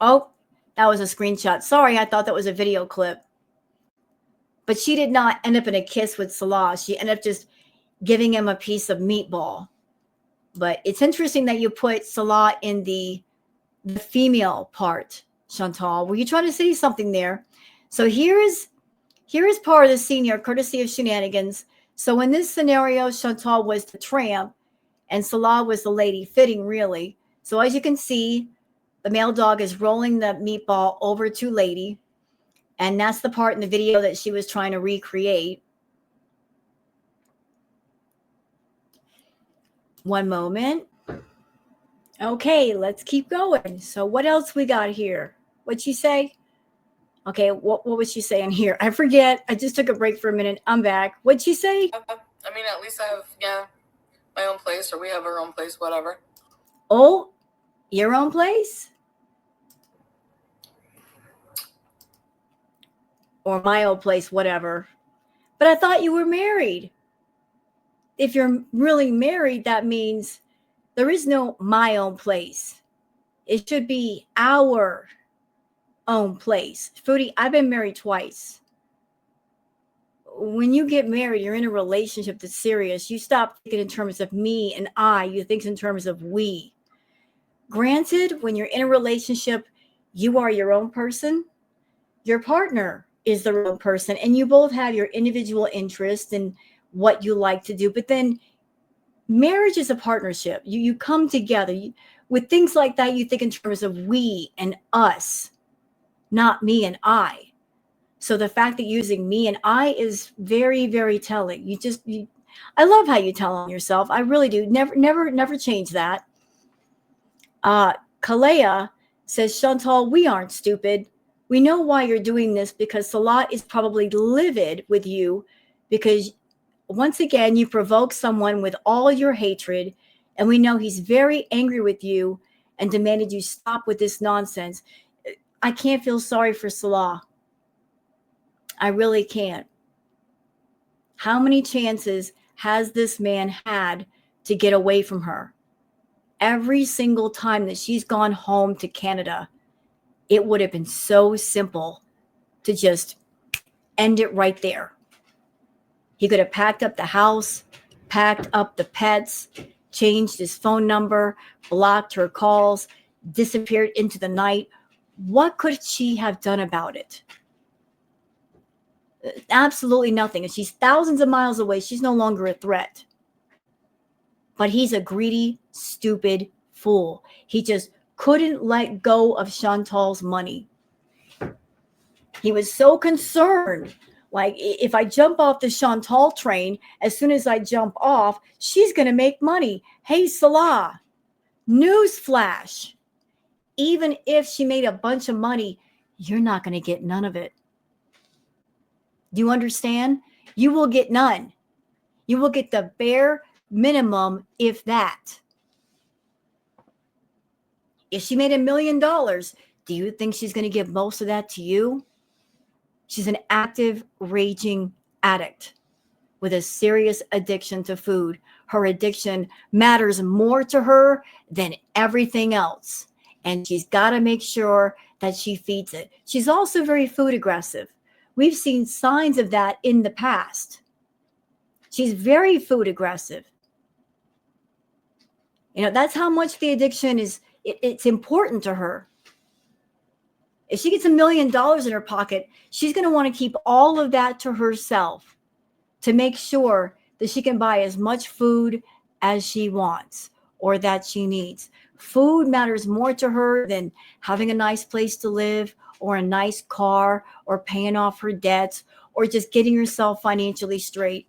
Oh, that was a screenshot. Sorry, I thought that was a video clip. But she did not end up in a kiss with Salah. She ended up just giving him a piece of meatball. But it's interesting that you put Salah in the female part, Chantal. Were you trying to say something there? So here is part of the scene here, courtesy of Shenanigans. So in this scenario, Chantal was the tramp and Salah was the lady, fitting really. So as you can see, the male dog is rolling the meatball over to Lady. And that's the part in the video that she was trying to recreate. One moment. Okay, let's keep going. So what else we got here? What'd she say? Okay, what was she saying here? I forget. I just took a break for a minute. I'm back. What'd she say? I mean, at least I have, my own place, or we have our own place, whatever. Oh, your own place? Or my old place, whatever. But I thought you were married. If you're really married, that means there is no my own place. It should be our own place. Foodie, I've been married twice. When you get married, you're in a relationship that's serious. You stop thinking in terms of me and I. You think in terms of we. Granted, when you're in a relationship, you are your own person. Your partner is their own person. And you both have your individual interests and what you like to do. But then marriage is a partnership. You come together. With things like that, you think in terms of we and us, not me and I. So the fact that you're using me and I is very, very telling. I love how you tell on yourself. I really do. Never change that. Kalea says, Chantal, we aren't stupid. We know why you're doing this because Salah is probably livid with you because once again, you provoke someone with all your hatred, and we know he's very angry with you and demanded you stop with this nonsense. I can't feel sorry for Salah. I really can't. How many chances has this man had to get away from her? Every single time that she's gone home to Canada, it would have been so simple to just end it right there. He could have packed up the house, packed up the pets, changed his phone number, blocked her calls, disappeared into the night. What could she have done about it? Absolutely nothing. And she's thousands of miles away. She's no longer a threat. But he's a greedy, stupid fool. He just couldn't let go of Chantal's money. He was so concerned. Like, if I jump off the Chantal train, as soon as I jump off, she's going to make money. Hey, Salah, newsflash. Even if she made a bunch of money, you're not going to get none of it. Do you understand? You will get none. You will get the bare minimum, if that. If she made $1 million, do you think she's going to give most of that to you? She's an active, raging addict with a serious addiction to food. Her addiction matters more to her than everything else. And she's got to make sure that she feeds it. She's also very food aggressive. We've seen signs of that in the past. She's very food aggressive. You know, that's how much the addiction is, it's important to her. If she gets $1 million in her pocket, she's going to want to keep all of that to herself to make sure that she can buy as much food as she wants or that she needs. Food matters more to her than having a nice place to live or a nice car or paying off her debts or just getting herself financially straight.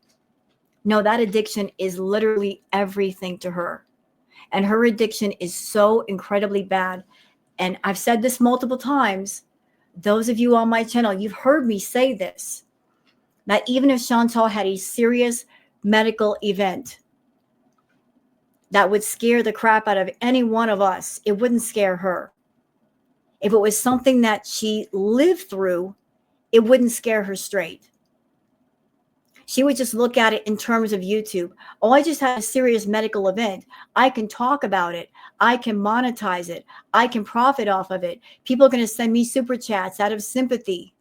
No, that addiction is literally everything to her. And her addiction is so incredibly bad. And I've said this multiple times. Those of you on my channel, you've heard me say this, that even if Chantal had a serious medical event that would scare the crap out of any one of us, it wouldn't scare her. If it was something that she lived through, it wouldn't scare her straight. She would just look at it in terms of YouTube. Oh, I just had a serious medical event. I can talk about it. I can monetize it. I can profit off of it. People are going to send me super chats out of sympathy.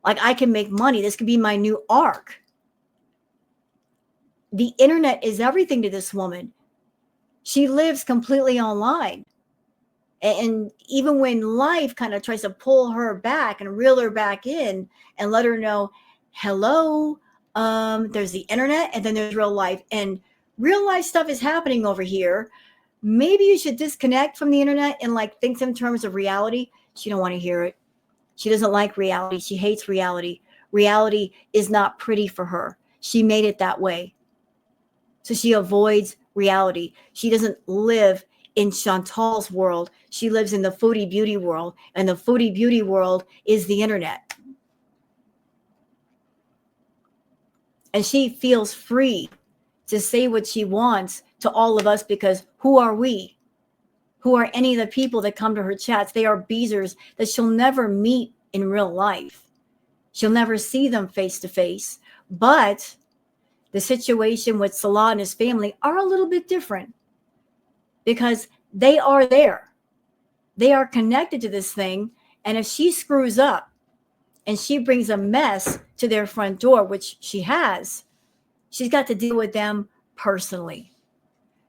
Like, I can make money. This could be my new arc. The internet is everything to this woman. She lives completely online. And even when life kind of tries to pull her back and reel her back in and let her know, hello, there's the internet and then there's real life. And real life stuff is happening over here. Maybe you should disconnect from the internet and like think in terms of reality. She don't want to hear it. She doesn't like reality. She hates reality. Reality is not pretty for her. She made it that way. So she avoids reality. She doesn't live in Chantal's world. She lives in the foodie beauty world. And the foodie beauty world is the internet. And she feels free to say what she wants to all of us because who are we? Who are any of the people that come to her chats? They are beezers that she'll never meet in real life. She'll never see them face to face. But the situation with Salah and his family are a little bit different because they are there. They are connected to this thing. And if she screws up and she brings a mess to their front door, which she has, she's got to deal with them personally.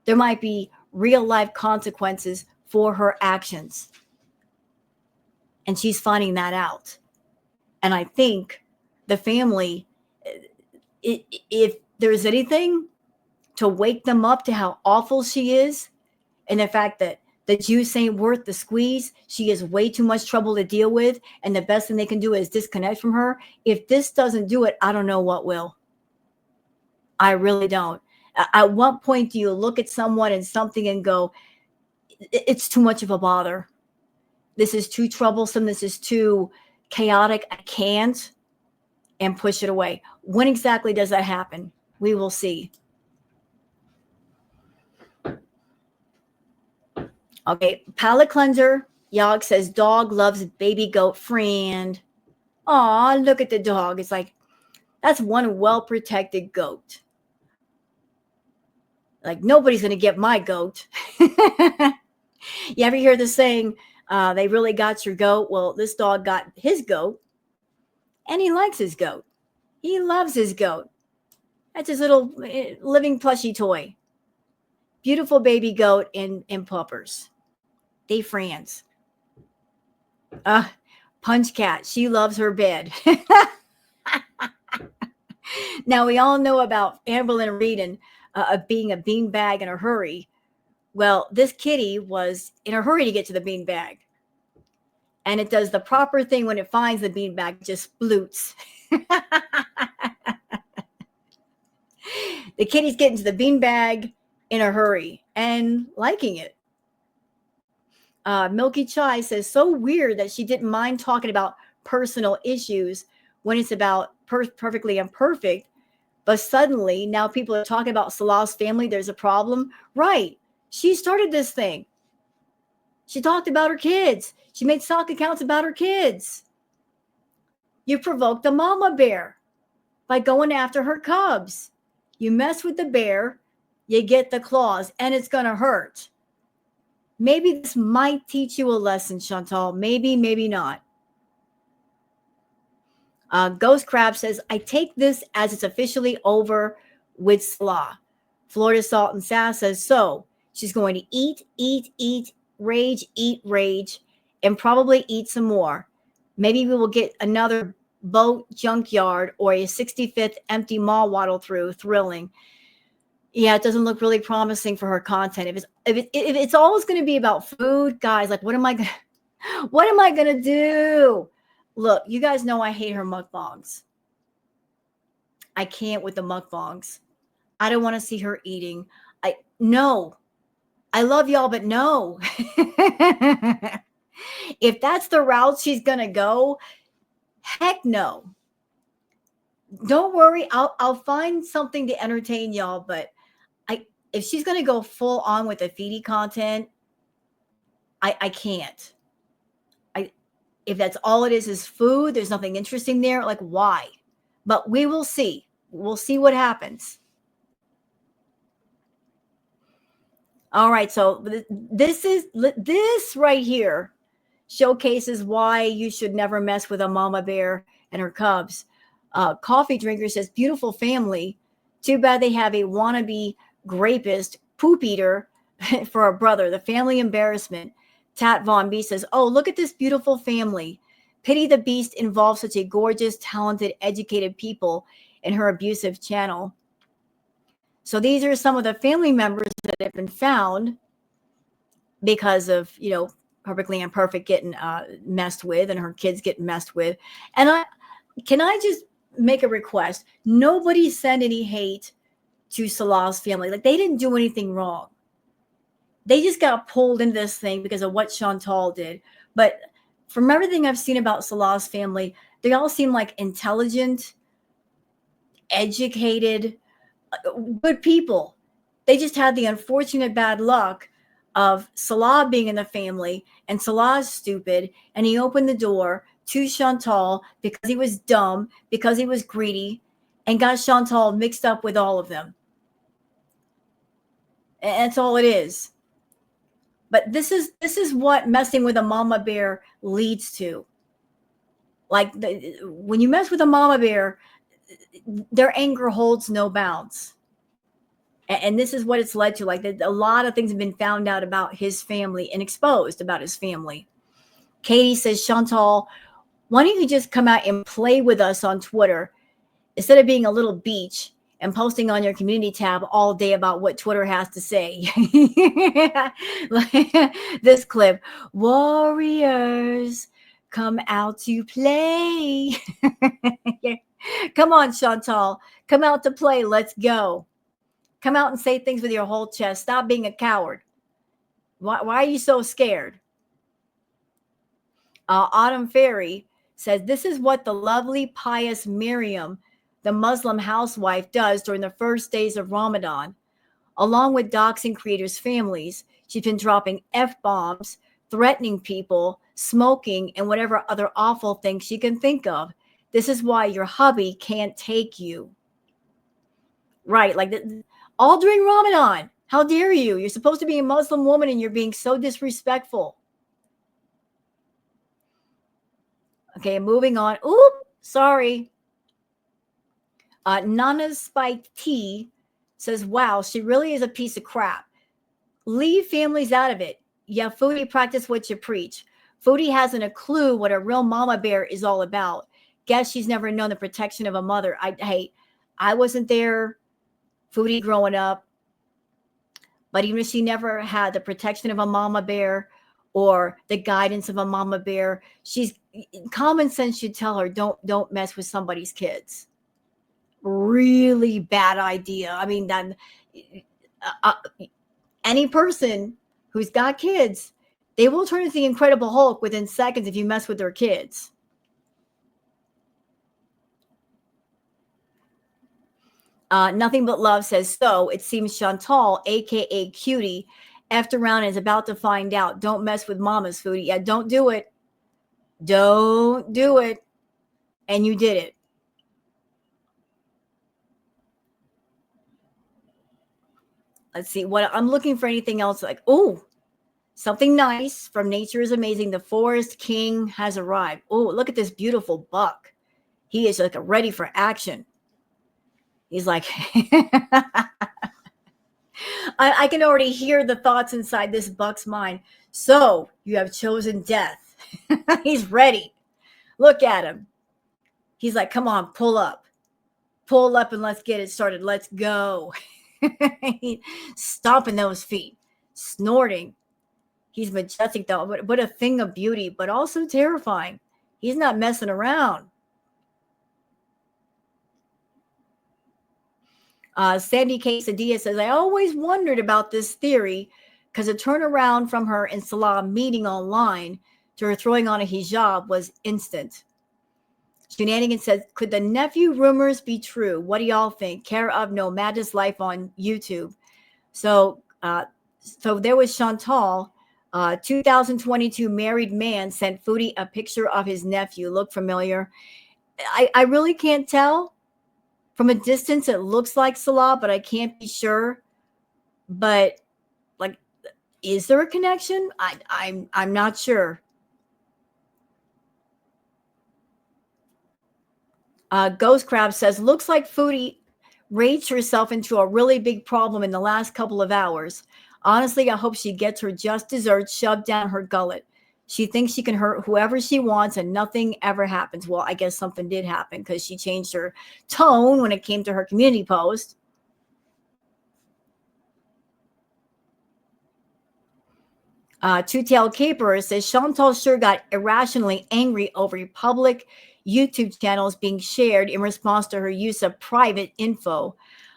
There might be real life consequences for her actions. And she's finding that out. And I think the family, if there's anything to wake them up to how awful she is and the fact that The juice ain't worth the squeeze. She is way too much trouble to deal with. And the best thing they can do is disconnect from her. If this doesn't do it, I don't know what will. I really don't. At what point do you look at someone and something and go, it's too much of a bother. This is too troublesome. This is too chaotic. I can't, and push it away. When exactly does that happen? We will see. Okay, palate cleanser. Yog says dog loves baby goat friend. Aw, look at the dog. It's like, that's one well-protected goat. Like, nobody's going to get my goat. You ever hear the saying, they really got your goat? Well, this dog got his goat, and he likes his goat. He loves his goat. That's his little living plushy toy. Beautiful baby goat in puppers. They friends. Punch Cat. She loves her bed. Now, we all know about Amberlynn Reed and being a beanbag in a hurry. Well, this kitty was in a hurry to get to the beanbag. And it does the proper thing when it finds the beanbag, just sploots. The kitty's getting to the beanbag in a hurry and liking it. Milky Chai says, so weird that she didn't mind talking about personal issues when it's about perfectly imperfect. But suddenly, now people are talking about Salah's family. There's a problem. Right. She started this thing. She talked about her kids. She made sock accounts about her kids. You provoked the mama bear by going after her cubs. You mess with the bear, you get the claws, and it's going to hurt. Maybe this might teach you a lesson, Chantal. Maybe, maybe not. Ghost Crab says, I take this as it's officially over with Salah. Florida Salt and Sass says, so she's going to eat, rage, and probably eat some more. Maybe we will get another boat junkyard or a 65th empty mall waddle through. Thrilling. Yeah, it doesn't look really promising for her content. If it's always going to be about food, guys, like what am I gonna do? Look, you guys know I hate her mukbangs. I can't with the mukbangs. I don't want to see her eating. No. I love y'all, but no. If that's the route she's gonna go, heck no. Don't worry, I'll find something to entertain y'all, but if she's gonna go full on with the Foodie content, I can't. If that's all it is food, there's nothing interesting there. Like, why? But we will see. We'll see what happens. All right. So this right here showcases why you should never mess with a mama bear and her cubs. Coffee Drinker says, beautiful family. Too bad they have a wannabe rapist, poop eater for a brother. The family embarrassment. Tat Von B says, oh, look at this beautiful family. Pity the beast involves such a gorgeous, talented, educated people in her abusive channel. So these are some of the family members that have been found because of, perfectly imperfect getting messed with and her kids getting messed with. And can I just make a request? Nobody send any hate to Salah's family. Like, they didn't do anything wrong. They just got pulled into this thing because of what Chantal did. But from everything I've seen about Salah's family, they all seem like intelligent, educated, good people. They just had the unfortunate bad luck of Salah being in the family, and Salah's stupid, and he opened the door to Chantal because he was dumb, because he was greedy, and got Chantal mixed up with all of them. And that's all it is. But this is what messing with a mama bear leads to. Like, when you mess with a mama bear, their anger holds no bounds. And this is what it's led to. Like, a lot of things have been found out about his family and exposed about his family. Katie says, Chantal, why don't you just come out and play with us on Twitter instead of being a little beach and posting on your community tab all day about what Twitter has to say. This clip, warriors come out to play. Come on, Chantal. Come out to play. Let's go. Come out and say things with your whole chest. Stop being a coward. Why are you so scared? Autumn Fairy says, this is what the lovely, pious Miriam, the Muslim housewife, does during the first days of Ramadan. Along with doxing creators' families, she's been dropping F-bombs, threatening people, smoking, and whatever other awful things she can think of. This is why your hubby can't take you. Right, like all during Ramadan. How dare you? You're supposed to be a Muslim woman and you're being so disrespectful. Okay, moving on. Oop, sorry. Nana's Spike T says, wow, she really is a piece of crap. Leave families out of it. Yeah, Foodie, practice what you preach. Foodie hasn't a clue what a real mama bear is all about. Guess she's never known the protection of a mother. I wasn't there, Foodie, growing up. But even if she never had the protection of a mama bear or the guidance of a mama bear, she's common sense should tell her don't mess with somebody's kids. Really bad idea. I mean, that any person who's got kids, they will turn into the Incredible Hulk within seconds if you mess with their kids. Nothing But Love says, so it seems Chantal, aka Cutie, effed around and is about to find out. Don't mess with mama's, Foodie. Yeah, don't do it. Don't do it. And you did it. Let's see what I'm looking for. Anything else? Like, oh, something nice from Nature is Amazing. The Forest King has arrived. Oh, look at this beautiful buck. He is like ready for action. He's like, I can already hear the thoughts inside this buck's mind. So you have chosen death. He's ready. Look at him. He's like, come on, pull up. Pull up and let's get it started. Let's go. Stomping those feet, snorting. He's majestic though, but a thing of beauty, but also terrifying. He's not messing around. Sandy Quesadilla says, I always wondered about this theory because a turnaround from her and Salah meeting online to her throwing on a hijab was instant. Shenanigans says, could the nephew rumors be true? What do y'all think? Care of Nomad's Life on YouTube. So there was Chantal, 2022 married man sent Foodie a picture of his nephew. Look familiar? I really can't tell. From a distance, it looks like Salah, but I can't be sure. But like, is there a connection? I'm not sure. Ghost Crab says, looks like Foodie raged herself into a really big problem in the last couple of hours. Honestly, I hope she gets her just desserts shoved down her gullet. She thinks she can hurt whoever she wants and nothing ever happens. Well, I guess something did happen because she changed her tone when it came to her community post. Two-Tailed Caper says, Chantal sure got irrationally angry over public YouTube channels being shared in response to her use of private info.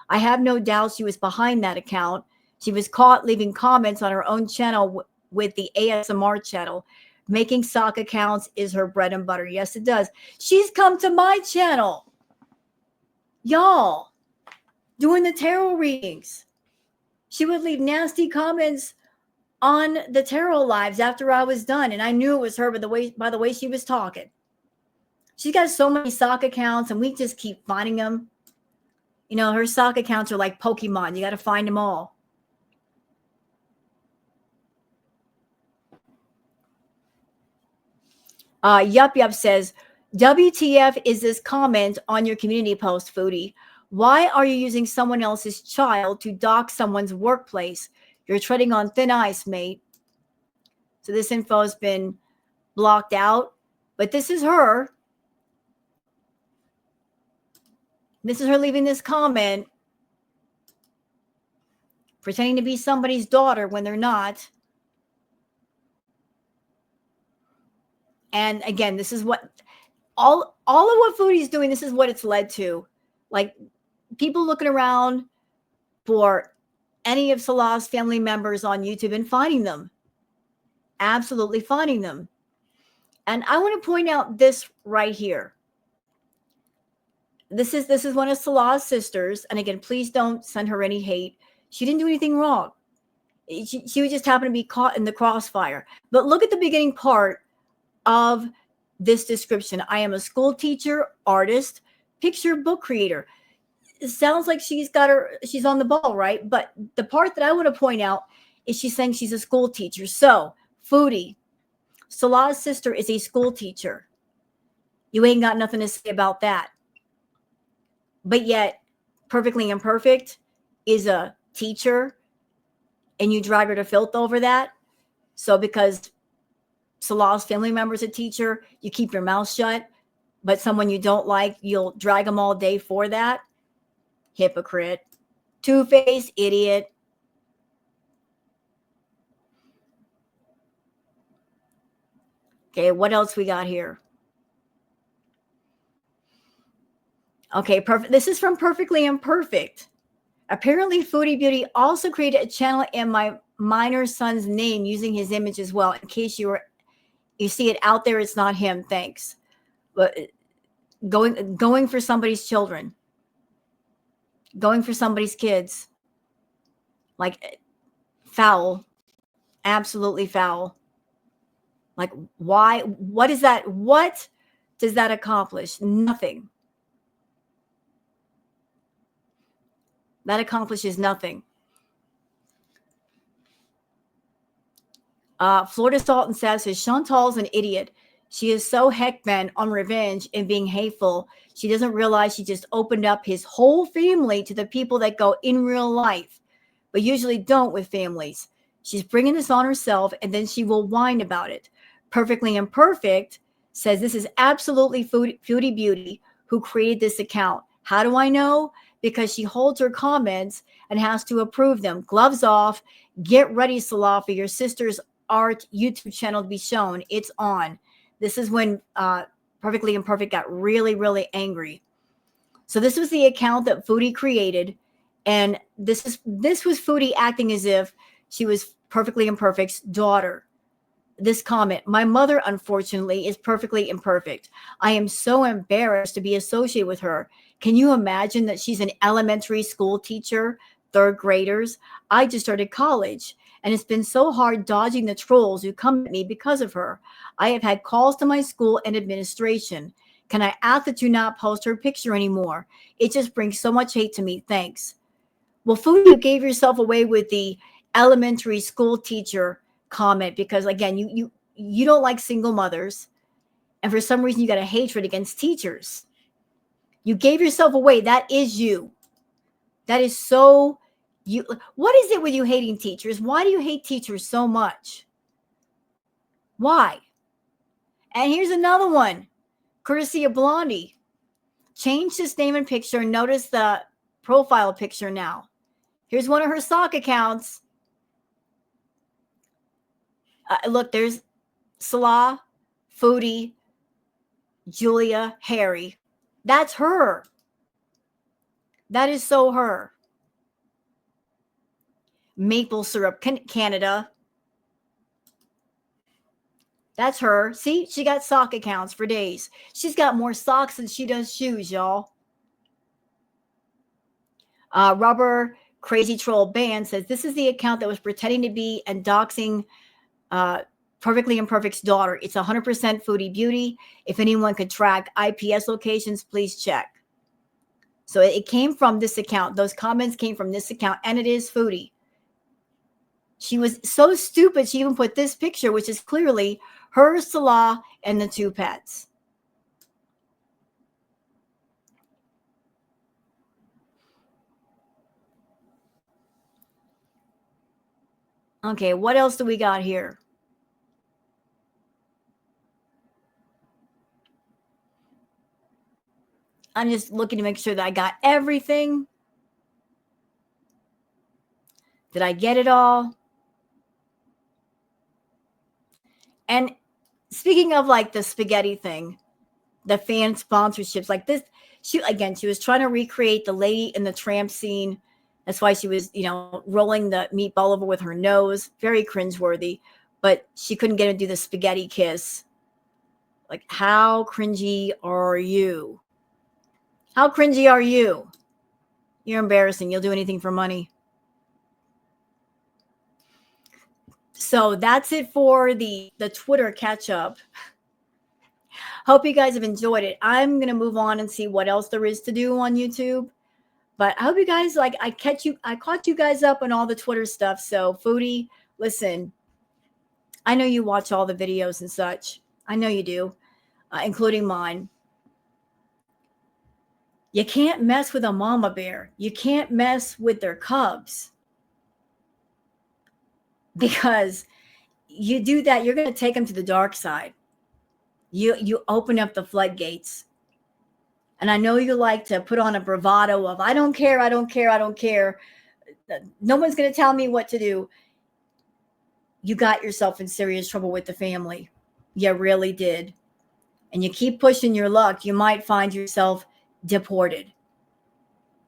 I have no doubt she was behind that account. She was caught leaving comments on her own channel with the ASMR channel. Making sock accounts is her bread and butter. Yes, it does. She's come to my channel. Y'all, doing the tarot readings. She would leave nasty comments on the tarot lives after I was done. And I knew it was her by the way she was talking. She's got so many sock accounts and we just keep finding them. You know, her sock accounts are like Pokemon. You got to find them all. Yup says, WTF is this comment on your community post, Foodie? Why are you using someone else's child to dox someone's workplace? You're treading on thin ice, mate. So this info has been blocked out, but this is her. This is her leaving this comment. pretending to be somebody's daughter when they're not. And again, this is what all of what Foodie is doing. This is what it's led to. Like, people looking around for any of Salah's family members on YouTube and finding them. Absolutely finding them. And I want to point out this right here. This is one of Salah's sisters. And again, please don't send her any hate. She didn't do anything wrong. She was just happened to be caught in the crossfire. But look at the beginning part of this description. I am a school teacher, artist, picture book creator. It sounds like she's on the ball, right? But the part that I want to point out is she's saying she's a school teacher. So, Foodie, Salah's sister is a school teacher. You ain't got nothing to say about that. But yet, Perfectly Imperfect is a teacher, and you drag her to filth over that. So because Salah's family member is a teacher, you keep your mouth shut. But someone you don't like, you'll drag them all day for that. Hypocrite. Two-faced idiot. Okay, what else we got here? Okay, perfect. This is from Perfectly Imperfect. Apparently, Foodie Beauty also created a channel in my minor son's name using his image as well. In case you see it out there, it's not him. Thanks. But going for somebody's children, going for somebody's kids, like, foul, absolutely foul. Like, why? What is that? What does that accomplish? Nothing. That accomplishes nothing. Florida Salt and Sav says, Chantal's an idiot. She is so heck bent on revenge and being hateful. She doesn't realize she just opened up his whole family to the people that go in real life, but usually don't with families. She's bringing this on herself, and then she will whine about it. Perfectly Imperfect says this is absolutely Foodie Beauty who created this account. How do I know? Because she holds her comments and has to approve them. Gloves off. Get ready, Salah, for your sister's art YouTube channel to be shown. It's on. This is when Perfectly Imperfect got really, really angry. So this was the account that Foodie created, and this was Foodie acting as if she was Perfectly Imperfect's daughter. This comment, my mother, unfortunately, is perfectly imperfect. I am so embarrassed to be associated with her. Can you imagine that she's an elementary school teacher, third graders? I just started college, and it's been so hard dodging the trolls who come at me because of her. I have had calls to my school and administration. Can I ask that you not post her picture anymore? It just brings so much hate to me. Thanks. Well, Foodie, you gave yourself away with the elementary school teacher comment because, again, you don't like single mothers, and for some reason you got a hatred against teachers. You gave yourself away. That is you. That is so you. What is it with you hating teachers? Why do you hate teachers so much? Why? And here's another one, courtesy of Blondie. Change his name and picture. Notice the profile picture now. Here's one of her sock accounts. Look, there's Salah, Foodie, Julia, Harry. That's her. That is so her. Maple syrup, Canada. That's her. See, she got sock accounts for days. She's got more socks than she does shoes, y'all. Rubber Crazy Troll Band says, this is the account that was pretending to be and doxing Perfectly Imperfect's daughter. It's 100% Foodie Beauty. If anyone could track IPS locations, please check. So it came from this account. Those comments came from this account, and it is Foodie. She was so stupid, she even put this picture, which is clearly her, Salah, and the two pets. Okay, what else do we got here? I'm just looking to make sure that I got everything. Did I get it all? And speaking of like the spaghetti thing, the fan sponsorships, like this, she was trying to recreate the Lady in the Tramp scene. That's why she was, rolling the meatball over with her nose. Very cringeworthy. But she couldn't get him to do the spaghetti kiss. Like, how cringy are you? How cringy are you? You're embarrassing. You'll do anything for money. So that's it for the Twitter catch up. Hope you guys have enjoyed it. I'm going to move on and see what else there is to do on YouTube. But I hope you guys I caught you guys up on all the Twitter stuff. So Foodie, listen, I know you watch all the videos and such. I know you do, including mine. You can't mess with a mama bear. You can't mess with their cubs. Because you do that, you're going to take them to the dark side. You open up the floodgates. And I know you like to put on a bravado of, I don't care, I don't care, I don't care. No one's going to tell me what to do. You got yourself in serious trouble with the family. You really did. And you keep pushing your luck, you might find yourself deported.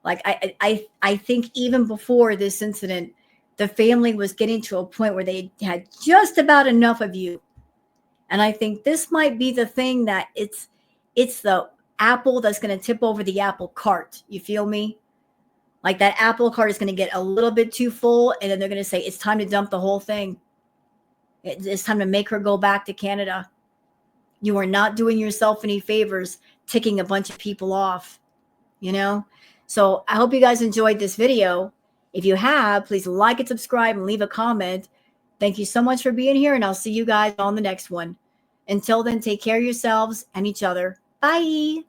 Like I think even before this incident, the family was getting to a point where they had just about enough of you. And I think this might be the thing that it's the apple that's going to tip over the apple cart. You feel me? Like that apple cart is going to get a little bit too full, and then they're going to say, it's time to dump the whole thing. It's time to make her go back to Canada. You are not doing yourself any favors ticking a bunch of people off, So I hope you guys enjoyed this video. If you have, please like and subscribe and leave a comment. Thank you so much for being here, and I'll see you guys on the next one. Until then, take care of yourselves and each other. Bye.